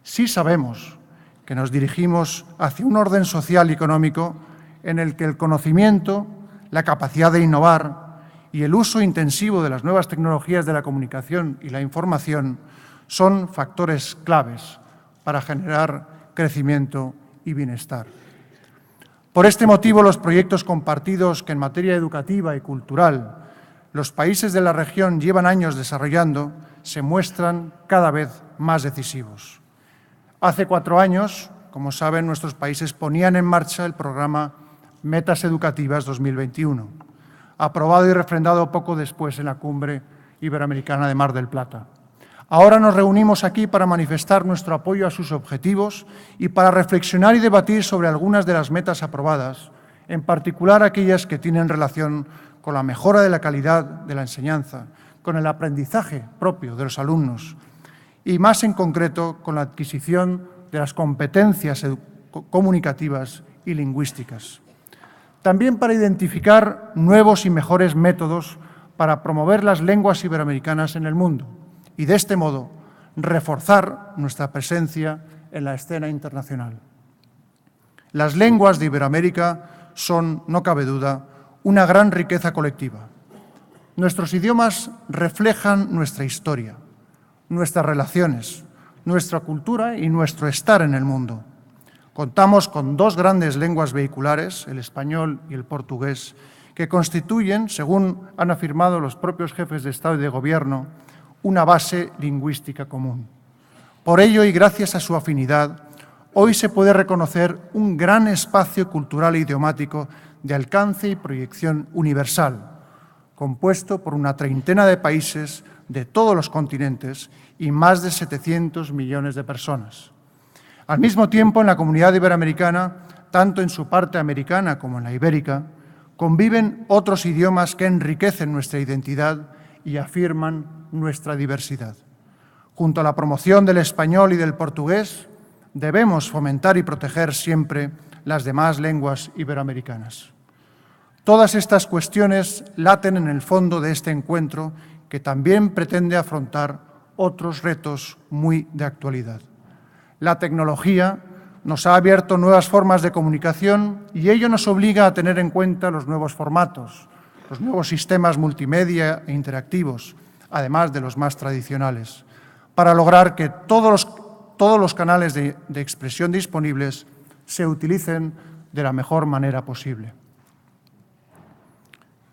sí sabemos que nos dirigimos hacia un orden social y económico en el que el conocimiento, la capacidad de innovar y el uso intensivo de las nuevas tecnologías de la comunicación y la información son factores claves para generar crecimiento y bienestar. Por este motivo, los proyectos compartidos que en materia educativa y cultural los países de la región llevan años desarrollando se muestran cada vez más decisivos. Hace 4 años, como saben, nuestros países ponían en marcha el programa Metas Educativas 2021, aprobado y refrendado poco después en la Cumbre Iberoamericana de Mar del Plata. Ahora nos reunimos aquí para manifestar nuestro apoyo a sus objetivos y para reflexionar y debatir sobre algunas de las metas aprobadas, en particular aquellas que tienen relación con la mejora de la calidad de la enseñanza, con el aprendizaje propio de los alumnos y, más en concreto, con la adquisición de las competencias comunicativas y lingüísticas. También para identificar nuevos y mejores métodos para promover las lenguas iberoamericanas en el mundo y, de este modo, reforzar nuestra presencia en la escena internacional. Las lenguas de Iberoamérica son, no cabe duda, una gran riqueza colectiva. Nuestros idiomas reflejan nuestra historia, nuestras relaciones, nuestra cultura y nuestro estar en el mundo. Contamos con 2 grandes lenguas vehiculares, el español y el portugués, que constituyen, según han afirmado los propios jefes de Estado y de Gobierno, una base lingüística común. Por ello, y gracias a su afinidad, hoy se puede reconocer un gran espacio cultural e idiomático de alcance y proyección universal, compuesto por una treintena de países de todos los continentes y más de 700 millones de personas. Al mismo tiempo, en la comunidad iberoamericana, tanto en su parte americana como en la ibérica, conviven otros idiomas que enriquecen nuestra identidad y afirman nuestra diversidad. Junto a la promoción del español y del portugués, debemos fomentar y proteger siempre las demás lenguas iberoamericanas. Todas estas cuestiones laten en el fondo de este encuentro, que también pretende afrontar otros retos muy de actualidad. La tecnología nos ha abierto nuevas formas de comunicación y ello nos obliga a tener en cuenta los nuevos formatos, los nuevos sistemas multimedia e interactivos, además de los más tradicionales, para lograr que todos los canales de expresión disponibles se utilicen de la mejor manera posible.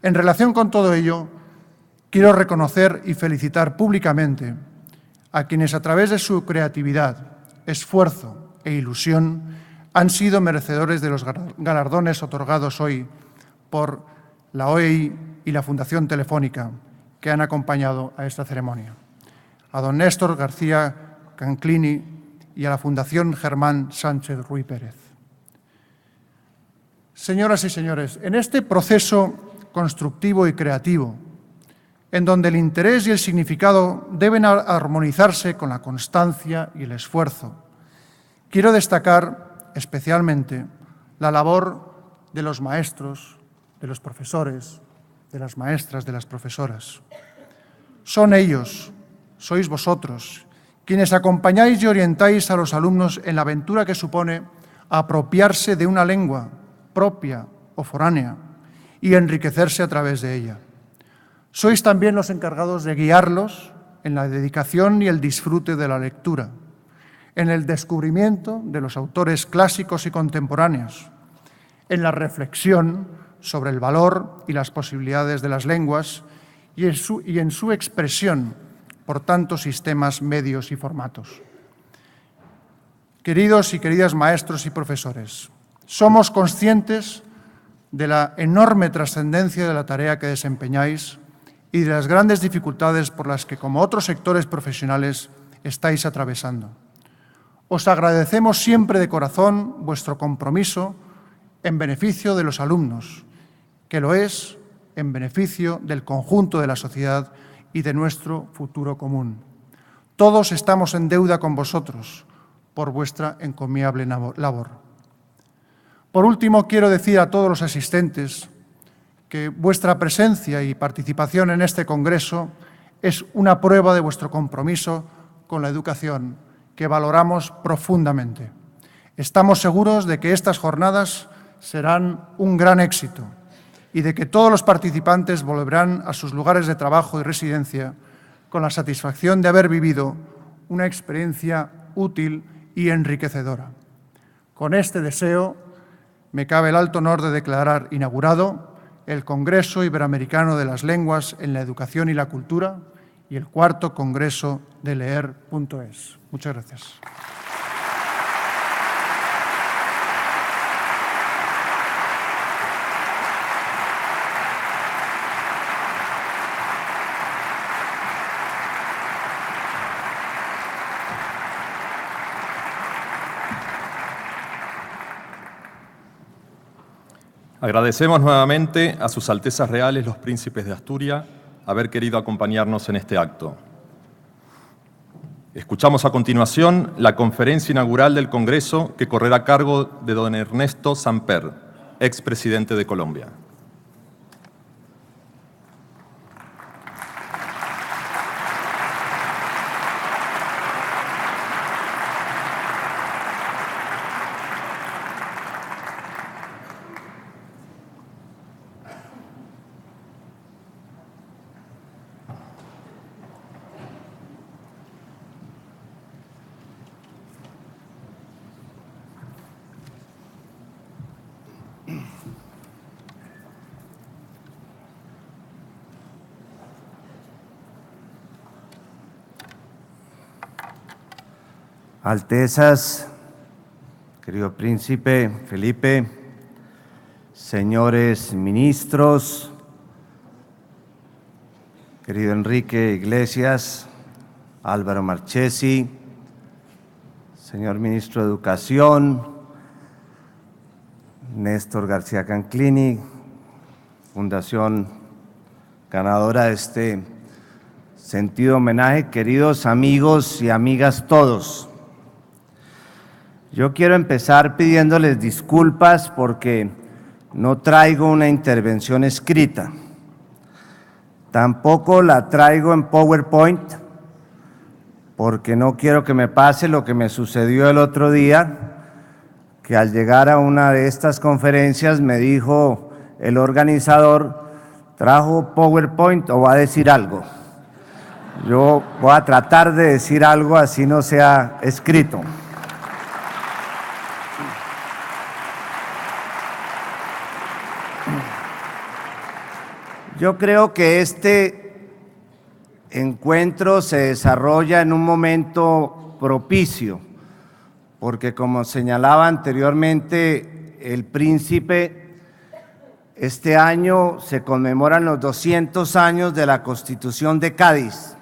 En relación con todo ello, quiero reconocer y felicitar públicamente a quienes, a través de su creatividad, esfuerzo e ilusión, han sido merecedores de los galardones otorgados hoy por la OEI y la Fundación Telefónica, que han acompañado a esta ceremonia. A don Néstor García Canclini y a la Fundación Germán Sánchez Ruy Pérez. Señoras y señores, en este proceso constructivo y creativo, en donde el interés y el significado deben armonizarse con la constancia y el esfuerzo, quiero destacar especialmente la labor de los maestros, de los profesores, de las maestras, de las profesoras. Son ellos, sois vosotros, quienes acompañáis y orientáis a los alumnos en la aventura que supone apropiarse de una lengua propia o foránea y enriquecerse a través de ella. Sois también los encargados de guiarlos en la dedicación y el disfrute de la lectura, en el descubrimiento de los autores clásicos y contemporáneos, en la reflexión sobre el valor y las posibilidades de las lenguas y en su expresión por tantos sistemas, medios y formatos. Queridos y queridas maestros y profesores, somos conscientes de la enorme trascendencia de la tarea que desempeñáis y de las grandes dificultades por las que, como otros sectores profesionales, estáis atravesando. os agradecemos siempre de corazón vuestro compromiso en beneficio de los alumnos, que lo es en beneficio del conjunto de la sociedad y de nuestro futuro común. Todos estamos en deuda con vosotros por vuestra encomiable labor. Por último, quiero decir a todos los asistentes que vuestra presencia y participación en este congreso es una prueba de vuestro compromiso con la educación, que valoramos profundamente. Estamos seguros de que estas jornadas serán un gran éxito y de que todos los participantes volverán a sus lugares de trabajo y residencia con la satisfacción de haber vivido una experiencia útil y enriquecedora. Con este deseo, me cabe el alto honor de declarar inaugurado el Congreso Iberoamericano de las Lenguas en la Educación y la Cultura y el cuarto Congreso de Leer.es. Muchas gracias. Agradecemos nuevamente a sus Altezas Reales los Príncipes de Asturias haber querido acompañarnos en este acto. Escuchamos a continuación la conferencia inaugural del Congreso que correrá a cargo de don Ernesto Samper, expresidente de Colombia. Altezas, querido príncipe Felipe, señores ministros, querido Enrique Iglesias, Álvaro Marchesi, señor ministro de Educación, Néstor García Canclini, Fundación ganadora de este sentido homenaje, queridos amigos y amigas todos. Yo quiero empezar pidiéndoles disculpas porque no traigo una intervención escrita. Tampoco la traigo en PowerPoint porque no quiero que me pase lo que me sucedió el otro día, que al llegar a una de estas conferencias me dijo el organizador, ¿trajo PowerPoint o va a decir algo? Yo voy a tratar de decir algo así no sea escrito. Yo creo que este encuentro se desarrolla en un momento propicio, porque como señalaba anteriormente el príncipe, este año se conmemoran los 200 años de la Constitución de Cádiz.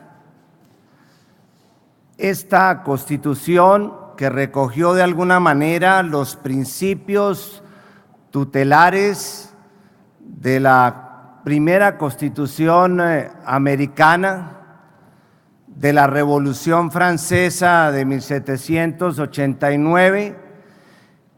Esta Constitución que recogió de alguna manera los principios tutelares de la primera Constitución americana, de la Revolución Francesa de 1789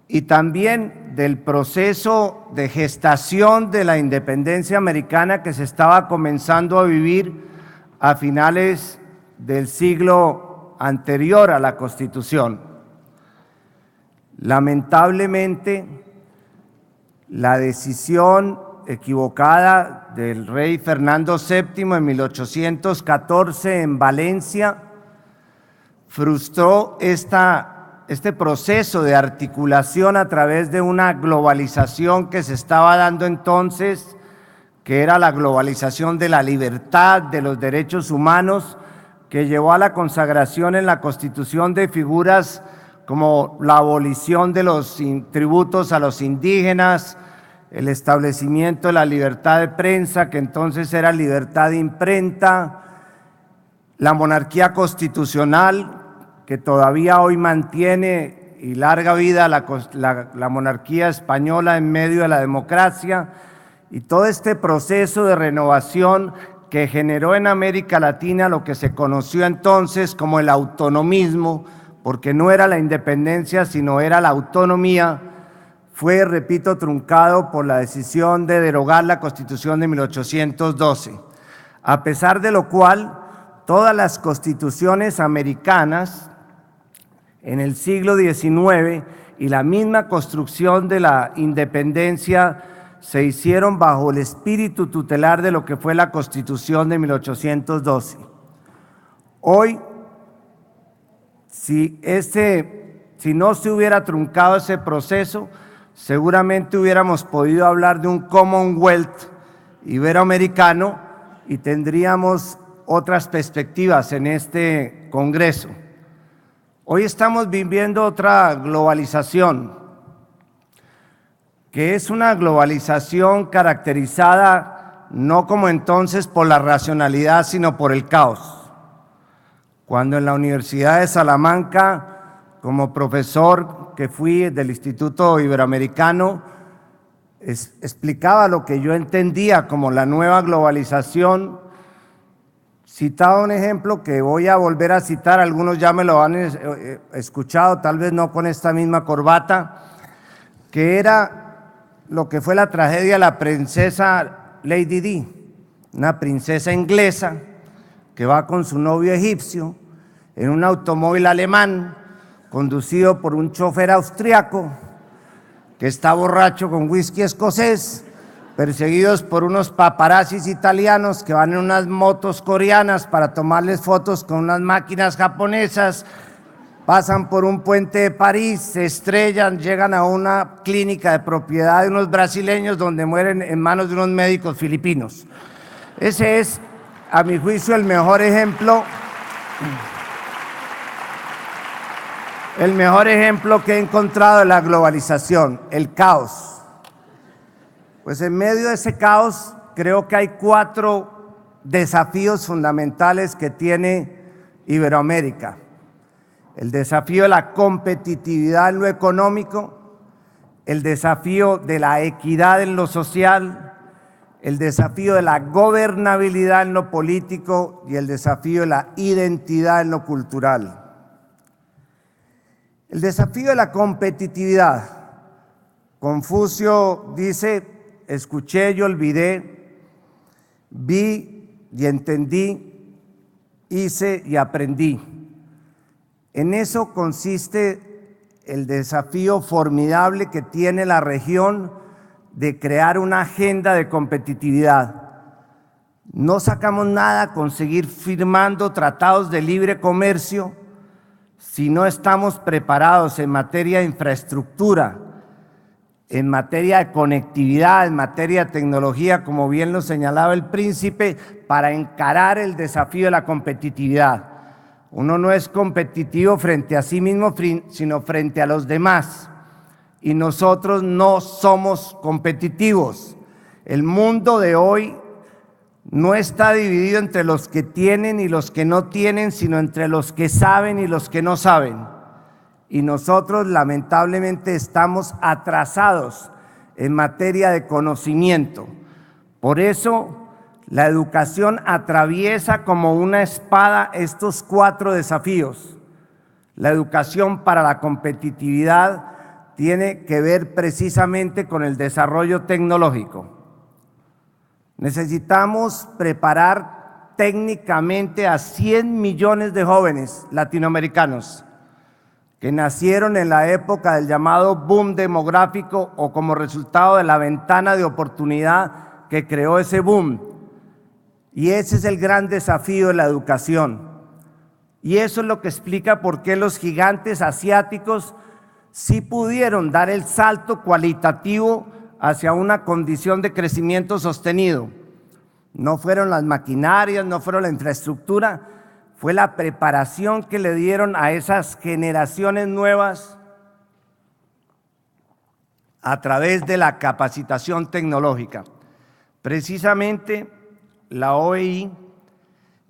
y también del proceso de gestación de la independencia americana que se estaba comenzando a vivir a finales del siglo anterior a la Constitución. Lamentablemente, la decisión equivocada del rey Fernando VII en 1814 en Valencia frustró este proceso de articulación a través de una globalización que se estaba dando entonces, que era la globalización de la libertad, de los derechos humanos, que llevó a la consagración en la Constitución de figuras como la abolición de los tributos a los indígenas, el establecimiento de la libertad de prensa, que entonces era libertad de imprenta, la monarquía constitucional, que todavía hoy mantiene y larga vida la monarquía española en medio de la democracia, y todo este proceso de renovación que generó en América Latina lo que se conoció entonces como el autonomismo, porque no era la independencia, sino era la autonomía, fue, repito, truncado por la decisión de derogar la Constitución de 1812. A pesar de lo cual, todas las constituciones americanas en el siglo XIX y la misma construcción de la independencia se hicieron bajo el espíritu tutelar de lo que fue la Constitución de 1812. Hoy, si no se hubiera truncado ese proceso, seguramente hubiéramos podido hablar de un Commonwealth iberoamericano y tendríamos otras perspectivas en este Congreso. Hoy estamos viviendo otra globalización, que es una globalización caracterizada no como entonces por la racionalidad, sino por el caos. Cuando en la Universidad de Salamanca, como profesor que fui del Instituto Iberoamericano, explicaba lo que yo entendía como la nueva globalización, citaba un ejemplo que voy a volver a citar, algunos ya me lo han escuchado, tal vez no con esta misma corbata, que era lo que fue la tragedia de la princesa Lady Di, una princesa inglesa que va con su novio egipcio en un automóvil alemán conducido por un chofer austriaco que está borracho con whisky escocés, perseguidos por unos paparazzis italianos que van en unas motos coreanas para tomarles fotos con unas máquinas japonesas. Pasan por un puente de París, se estrellan, llegan a una clínica de propiedad de unos brasileños donde mueren en manos de unos médicos filipinos. Ese es, a mi juicio, el mejor ejemplo que he encontrado de la globalización, el caos. Pues en medio de ese caos creo que hay 4 desafíos fundamentales que tiene Iberoamérica. El desafío de la competitividad en lo económico, el desafío de la equidad en lo social, el desafío de la gobernabilidad en lo político y el desafío de la identidad en lo cultural. El desafío de la competitividad. Confucio dice: escuché y olvidé, vi y entendí, hice y aprendí. En eso consiste el desafío formidable que tiene la región de crear una agenda de competitividad. No sacamos nada con seguir firmando tratados de libre comercio si no estamos preparados en materia de infraestructura, en materia de conectividad, en materia de tecnología, como bien lo señalaba el príncipe, para encarar el desafío de la competitividad. Uno no es competitivo frente a sí mismo, sino frente a los demás. Y nosotros no somos competitivos. El mundo de hoy no está dividido entre los que tienen y los que no tienen, sino entre los que saben y los que no saben. Y nosotros lamentablemente estamos atrasados en materia de conocimiento. Por eso la educación atraviesa como una espada estos 4 desafíos. La educación para la competitividad tiene que ver precisamente con el desarrollo tecnológico. Necesitamos preparar técnicamente a 100 millones de jóvenes latinoamericanos que nacieron en la época del llamado boom demográfico o como resultado de la ventana de oportunidad que creó ese boom. Y ese es el gran desafío de la educación. Y eso es lo que explica por qué los gigantes asiáticos sí pudieron dar el salto cualitativo hacia una condición de crecimiento sostenido. No fueron las maquinarias, no fueron la infraestructura, fue la preparación que le dieron a esas generaciones nuevas a través de la capacitación tecnológica. Precisamente la OEI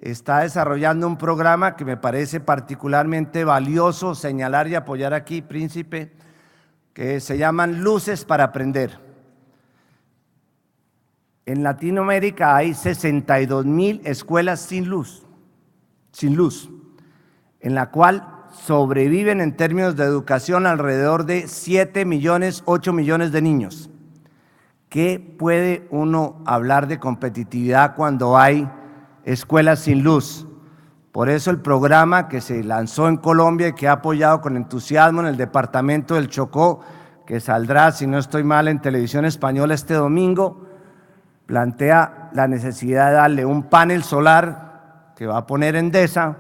está desarrollando un programa que me parece particularmente valioso señalar y apoyar aquí, Príncipe, que se llaman Luces para Aprender. En Latinoamérica hay 62.000 escuelas sin luz, en la cual sobreviven en términos de educación alrededor de 7 millones, 8 millones de niños. ¿Qué puede uno hablar de competitividad cuando hay escuelas sin luz? Por eso el programa que se lanzó en Colombia y que ha apoyado con entusiasmo en el departamento del Chocó, que saldrá, si no estoy mal, en Televisión Española este domingo, plantea la necesidad de darle un panel solar que va a poner Endesa,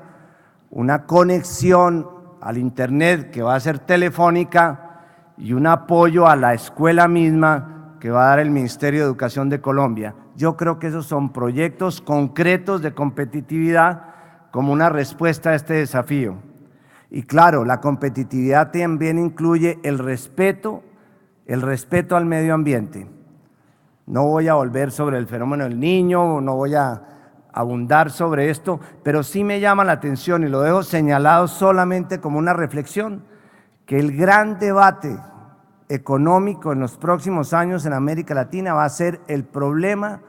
una conexión al Internet que va a ser telefónica y un apoyo a la escuela misma que va a dar el Ministerio de Educación de Colombia. Yo creo que esos son proyectos concretos de competitividad como una respuesta a este desafío. Y claro, la competitividad también incluye el respeto al medio ambiente. No voy a volver sobre el fenómeno del niño, no voy a abundar sobre esto, pero sí me llama la atención y lo dejo señalado solamente como una reflexión, que el gran debate económico en los próximos años en América Latina va a ser el problema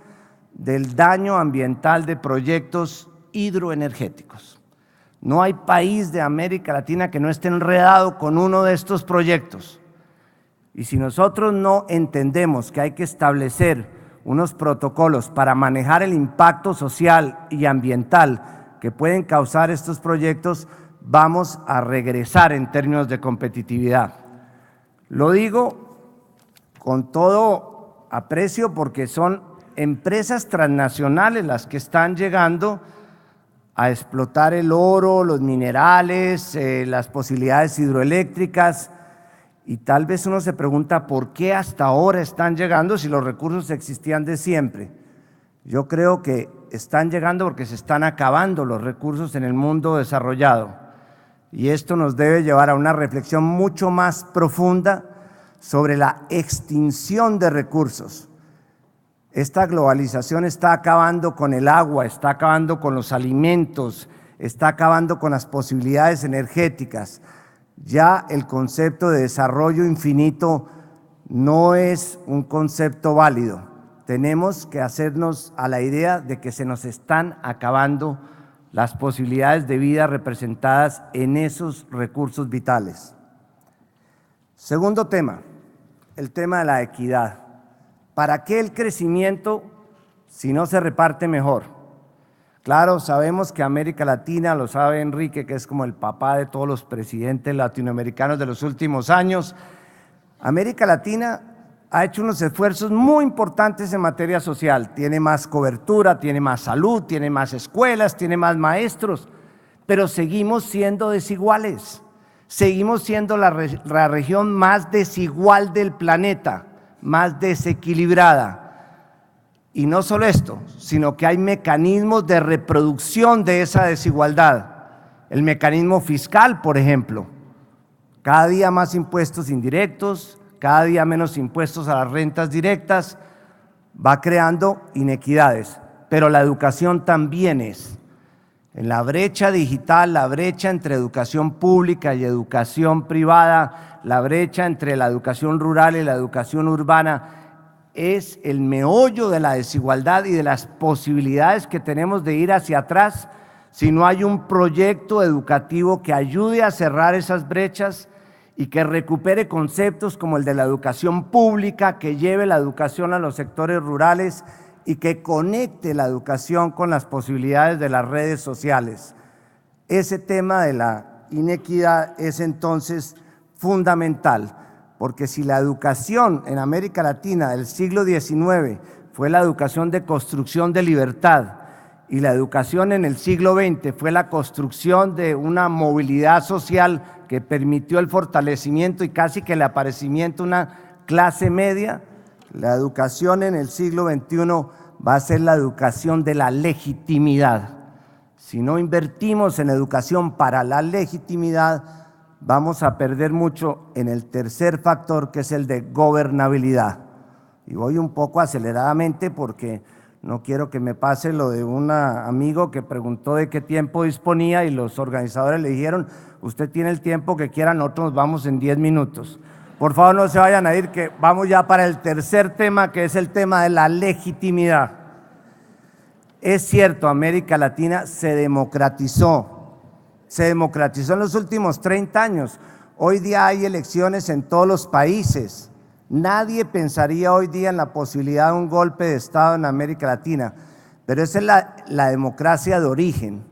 del daño ambiental de proyectos hidroenergéticos. No hay país de América Latina que no esté enredado con uno de estos proyectos. Y si nosotros no entendemos que hay que establecer unos protocolos para manejar el impacto social y ambiental que pueden causar estos proyectos, vamos a regresar en términos de competitividad. Lo digo con todo aprecio porque son empresas transnacionales las que están llegando a explotar el oro, los minerales, las posibilidades hidroeléctricas, y tal vez uno se pregunta por qué hasta ahora están llegando si los recursos existían de siempre. Yo creo que están llegando porque se están acabando los recursos en el mundo desarrollado, y esto nos debe llevar a una reflexión mucho más profunda sobre la extinción de recursos. Esta globalización está acabando con el agua, está acabando con los alimentos, está acabando con las posibilidades energéticas. Ya el concepto de desarrollo infinito no es un concepto válido. Tenemos que hacernos a la idea de que se nos están acabando las posibilidades de vida representadas en esos recursos vitales. Segundo tema, el tema de la equidad. ¿Para qué el crecimiento si no se reparte mejor? Claro, sabemos que América Latina, lo sabe Enrique, que es como el papá de todos los presidentes latinoamericanos de los últimos años. América Latina ha hecho unos esfuerzos muy importantes en materia social. Tiene más cobertura, tiene más salud, tiene más escuelas, tiene más maestros, pero seguimos siendo desiguales. Seguimos siendo la región más desigual del planeta, más desequilibrada. Y no solo esto, sino que hay mecanismos de reproducción de esa desigualdad. El mecanismo fiscal, por ejemplo, cada día más impuestos indirectos, cada día menos impuestos a las rentas directas, va creando inequidades, pero la educación también es. En la brecha digital, la brecha entre educación pública y educación privada, la brecha entre la educación rural y la educación urbana, es el meollo de la desigualdad y de las posibilidades que tenemos de ir hacia atrás si no hay un proyecto educativo que ayude a cerrar esas brechas y que recupere conceptos como el de la educación pública, que lleve la educación a los sectores rurales y que conecte la educación con las posibilidades de las redes sociales. Ese tema de la inequidad es entonces fundamental. Porque si la educación en América Latina del siglo XIX fue la educación de construcción de libertad y la educación en el siglo XX fue la construcción de una movilidad social que permitió el fortalecimiento y casi que el aparecimiento de una clase media, la educación en el siglo XXI va a ser la educación de la legitimidad. Si no invertimos en educación para la legitimidad, vamos a perder mucho en el tercer factor, que es el de gobernabilidad. Y voy un poco aceleradamente porque No quiero que me pase lo de un amigo que preguntó de qué tiempo disponía y los organizadores le dijeron, usted tiene el tiempo que quiera, nosotros nos vamos en 10 minutos. Por favor, no se vayan a ir, que vamos ya para el tercer tema, que es el tema de la legitimidad. Es cierto, América Latina se democratizó en los últimos 30 años. Hoy día hay elecciones en todos los países. Nadie pensaría hoy día en la posibilidad de un golpe de Estado en América Latina, pero esa es la democracia de origen.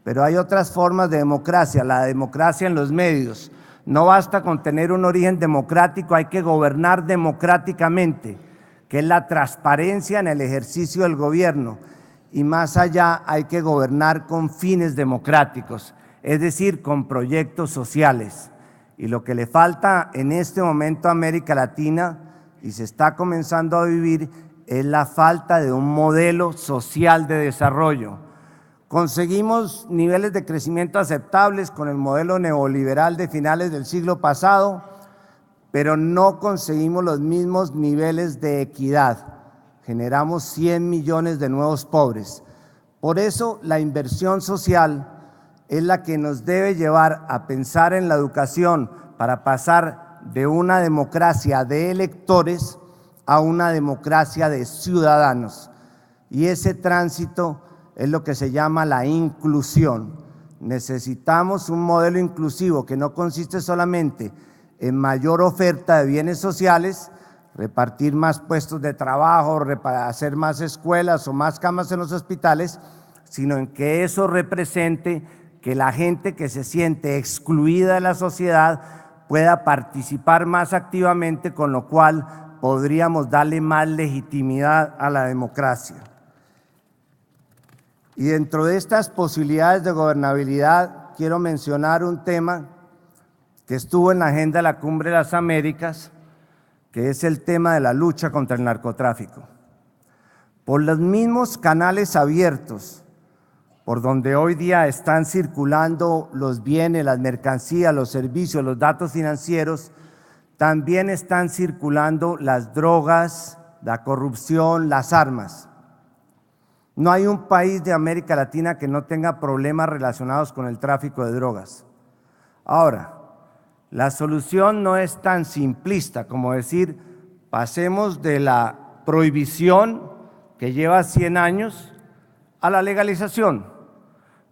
Pero hay otras formas de democracia, la democracia en los medios. No basta con tener un origen democrático, hay que gobernar democráticamente, que es la transparencia en el ejercicio del gobierno. Y más allá hay que gobernar con fines democráticos, es decir, con proyectos sociales. Y lo que le falta en este momento a América Latina, y se está comenzando a vivir, es la falta de un modelo social de desarrollo. Conseguimos niveles de crecimiento aceptables con el modelo neoliberal de finales del siglo pasado, pero no conseguimos los mismos niveles de equidad. Generamos 100 millones de nuevos pobres. Por eso la inversión social es la que nos debe llevar a pensar en la educación para pasar de una democracia de electores a una democracia de ciudadanos. Y ese tránsito es lo que se llama la inclusión. Necesitamos un modelo inclusivo que no consiste solamente en mayor oferta de bienes sociales, repartir más puestos de trabajo, hacer más escuelas o más camas en los hospitales, sino en que eso represente que la gente que se siente excluida de la sociedad pueda participar más activamente, con lo cual podríamos darle más legitimidad a la democracia. Y dentro de estas posibilidades de gobernabilidad, quiero mencionar un tema que estuvo en la agenda de la Cumbre de las Américas, que es el tema de la lucha contra el narcotráfico. Por los mismos canales abiertos por donde hoy día están circulando los bienes, las mercancías, los servicios, los datos financieros, también están circulando las drogas, la corrupción, las armas. No hay un país de América Latina que no tenga problemas relacionados con el tráfico de drogas. Ahora, la solución no es tan simplista como decir, pasemos de la prohibición que lleva 100 años a la legalización.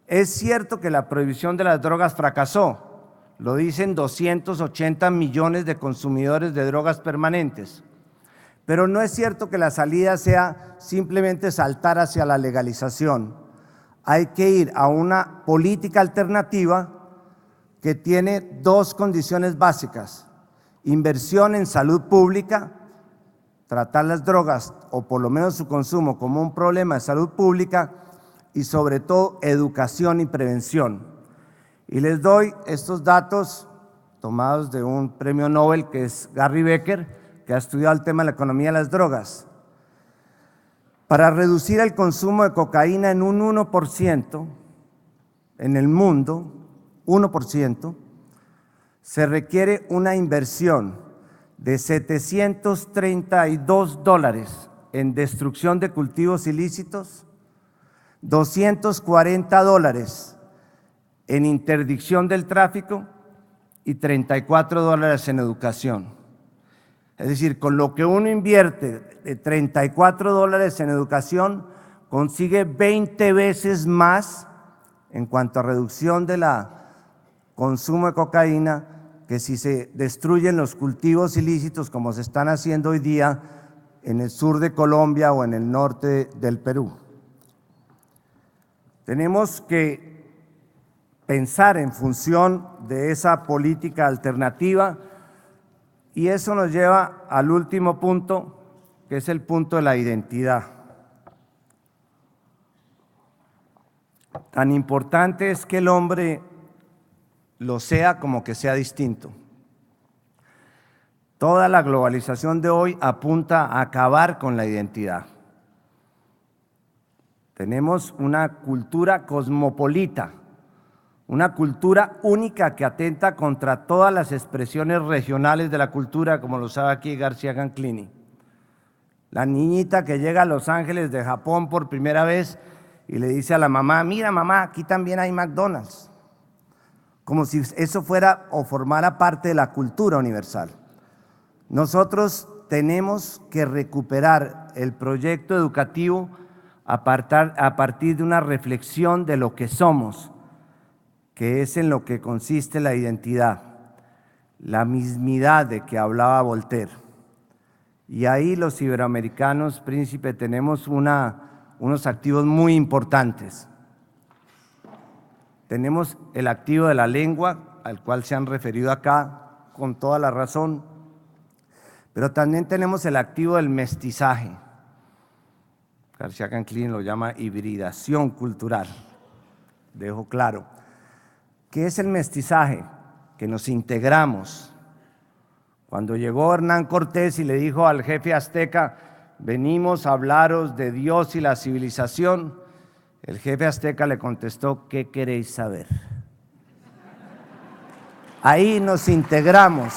Es cierto que la prohibición de las drogas fracasó, lo dicen 280 millones de consumidores de drogas permanentes, pero no es cierto que la salida sea simplemente saltar hacia la legalización. Hay que ir a una política alternativa que tiene dos condiciones básicas: inversión en salud pública, tratar las drogas o por lo menos su consumo como un problema de salud pública, y sobre todo educación y prevención. Y les doy estos datos tomados de un premio Nobel que es Gary Becker, que ha estudiado el tema de la economía de las drogas. Para reducir el consumo de cocaína en un 1% en el mundo, 1%, se requiere una inversión de $732 en destrucción de cultivos ilícitos, $240 en interdicción del tráfico y $34 en educación. Es decir, con lo que uno invierte de $34 en educación, consigue 20 veces más en cuanto a reducción del consumo de cocaína que si se destruyen los cultivos ilícitos como se están haciendo hoy día en el sur de Colombia o en el norte del Perú. Tenemos que pensar en función de esa política alternativa y eso nos lleva al último punto, que es el punto de la identidad. Tan importante es que el hombre lo sea como que sea distinto. Toda la globalización de hoy apunta a acabar con la identidad. Tenemos una cultura cosmopolita, una cultura única que atenta contra todas las expresiones regionales de la cultura, como lo sabe aquí García Ganclini. La niñita que llega a Los Ángeles de Japón por primera vez y le dice a la mamá, mira mamá, aquí también hay McDonald's. Como si eso fuera o formara parte de la cultura universal. Nosotros tenemos que recuperar el proyecto educativo a partir de una reflexión de lo que somos, que es en lo que consiste la identidad, la mismidad de que hablaba Voltaire. Y ahí los iberoamericanos, Príncipe, tenemos unos activos muy importantes. Tenemos el activo de la lengua, al cual se han referido acá con toda la razón, pero también tenemos el activo del mestizaje. García Canclín lo llama hibridación cultural, dejo claro. ¿Qué es el mestizaje? Que nos integramos. Cuando llegó Hernán Cortés y le dijo al jefe azteca, venimos a hablaros de Dios y la civilización, el jefe azteca le contestó, ¿qué queréis saber? Ahí nos integramos.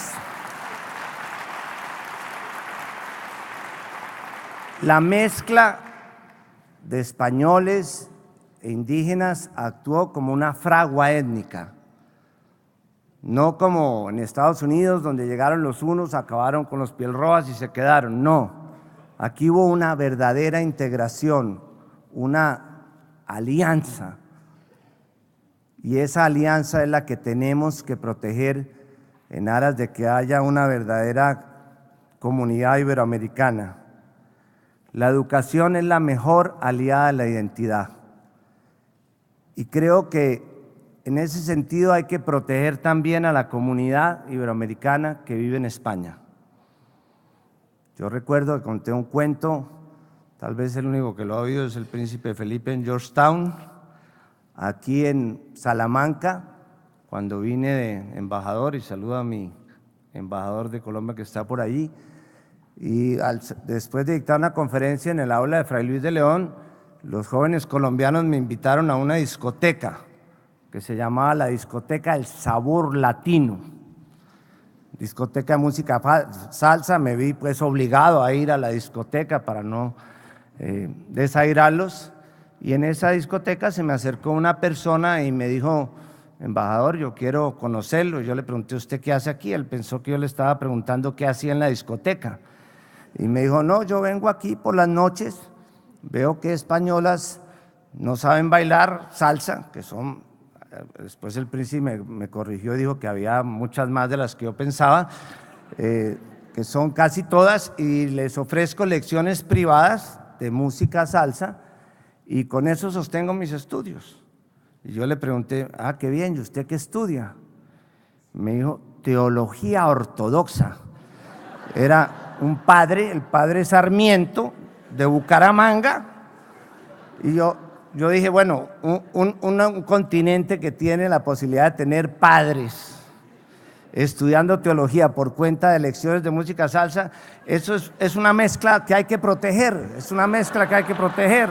La mezcla de españoles e indígenas actuó como una fragua étnica, no como en Estados Unidos, donde llegaron los unos, acabaron con los piel rojas y se quedaron. No, aquí hubo una verdadera integración, una alianza, y esa alianza es la que tenemos que proteger en aras de que haya una verdadera comunidad iberoamericana. La educación es la mejor aliada de la identidad, y creo que en ese sentido hay que proteger también a la comunidad iberoamericana que vive en España. Yo recuerdo que conté un cuento, tal vez el único que lo ha oído es el príncipe Felipe en Georgetown, aquí en Salamanca, cuando vine de embajador, y saludo a mi embajador de Colombia que está por allí, y después de dictar una conferencia en el aula de Fray Luis de León, los jóvenes colombianos me invitaron a una discoteca que se llamaba la discoteca El Sabor Latino, discoteca de música salsa. Me vi pues obligado a ir a la discoteca para no desairarlos, y en esa discoteca se me acercó una persona y me dijo, embajador, yo quiero conocerlo. Yo le pregunté, ¿usted qué hace aquí? Él pensó que yo le estaba preguntando qué hacía en la discoteca, y me dijo, no, yo vengo aquí por las noches, veo que españolas no saben bailar salsa, que son... Después el príncipe me corrigió y dijo que había muchas más de las que yo pensaba, que son casi todas, y les ofrezco lecciones privadas de música salsa, y con eso sostengo mis estudios. Y yo le pregunté, qué bien, ¿y usted qué estudia? Me dijo, teología ortodoxa. Era un padre, el padre Sarmiento, de Bucaramanga, y yo dije, bueno, un continente que tiene la posibilidad de tener padres estudiando teología por cuenta de lecciones de música salsa, eso es una mezcla que hay que proteger, es una mezcla que hay que proteger.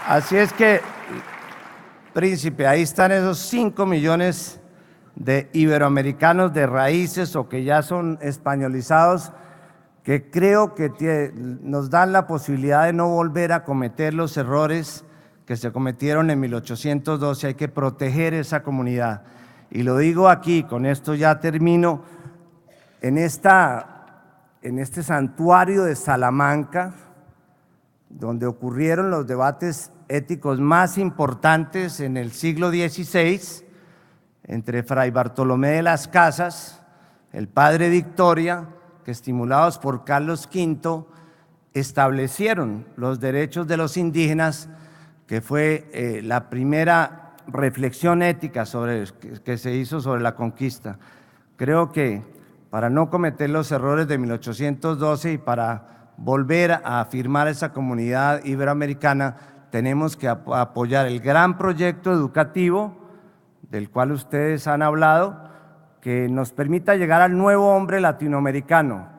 Así es que, príncipe, ahí están esos 5 millones de iberoamericanos de raíces o que ya son españolizados, que creo que nos dan la posibilidad de no volver a cometer los errores que se cometieron en 1812. Hay que proteger esa comunidad. Y lo digo aquí, con esto ya termino, en este santuario de Salamanca, donde ocurrieron los debates éticos más importantes en el siglo XVI, entre Fray Bartolomé de las Casas, el padre Victoria, que estimulados por Carlos V, establecieron los derechos de los indígenas, que fue la primera reflexión ética que se hizo sobre la conquista. Creo que para no cometer los errores de 1812 y para volver a afirmar esa comunidad iberoamericana, tenemos que apoyar el gran proyecto educativo del cual ustedes han hablado, que nos permita llegar al nuevo hombre latinoamericano,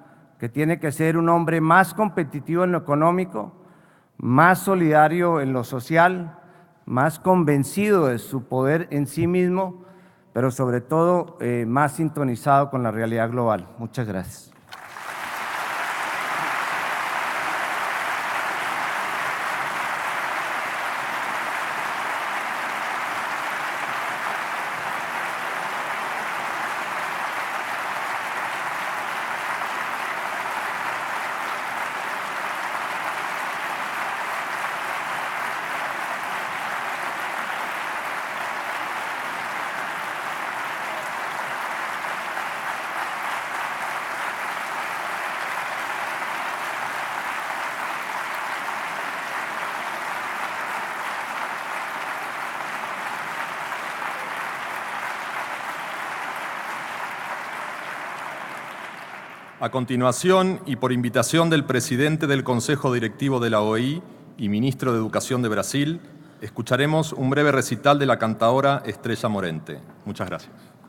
que tiene que ser un hombre más competitivo en lo económico, más solidario en lo social, más convencido de su poder en sí mismo, pero sobre todo más sintonizado con la realidad global. Muchas gracias. A continuación, y por invitación del presidente del Consejo Directivo de la OEI y ministro de Educación de Brasil, escucharemos un breve recital de la cantadora Estrella Morente. Muchas gracias.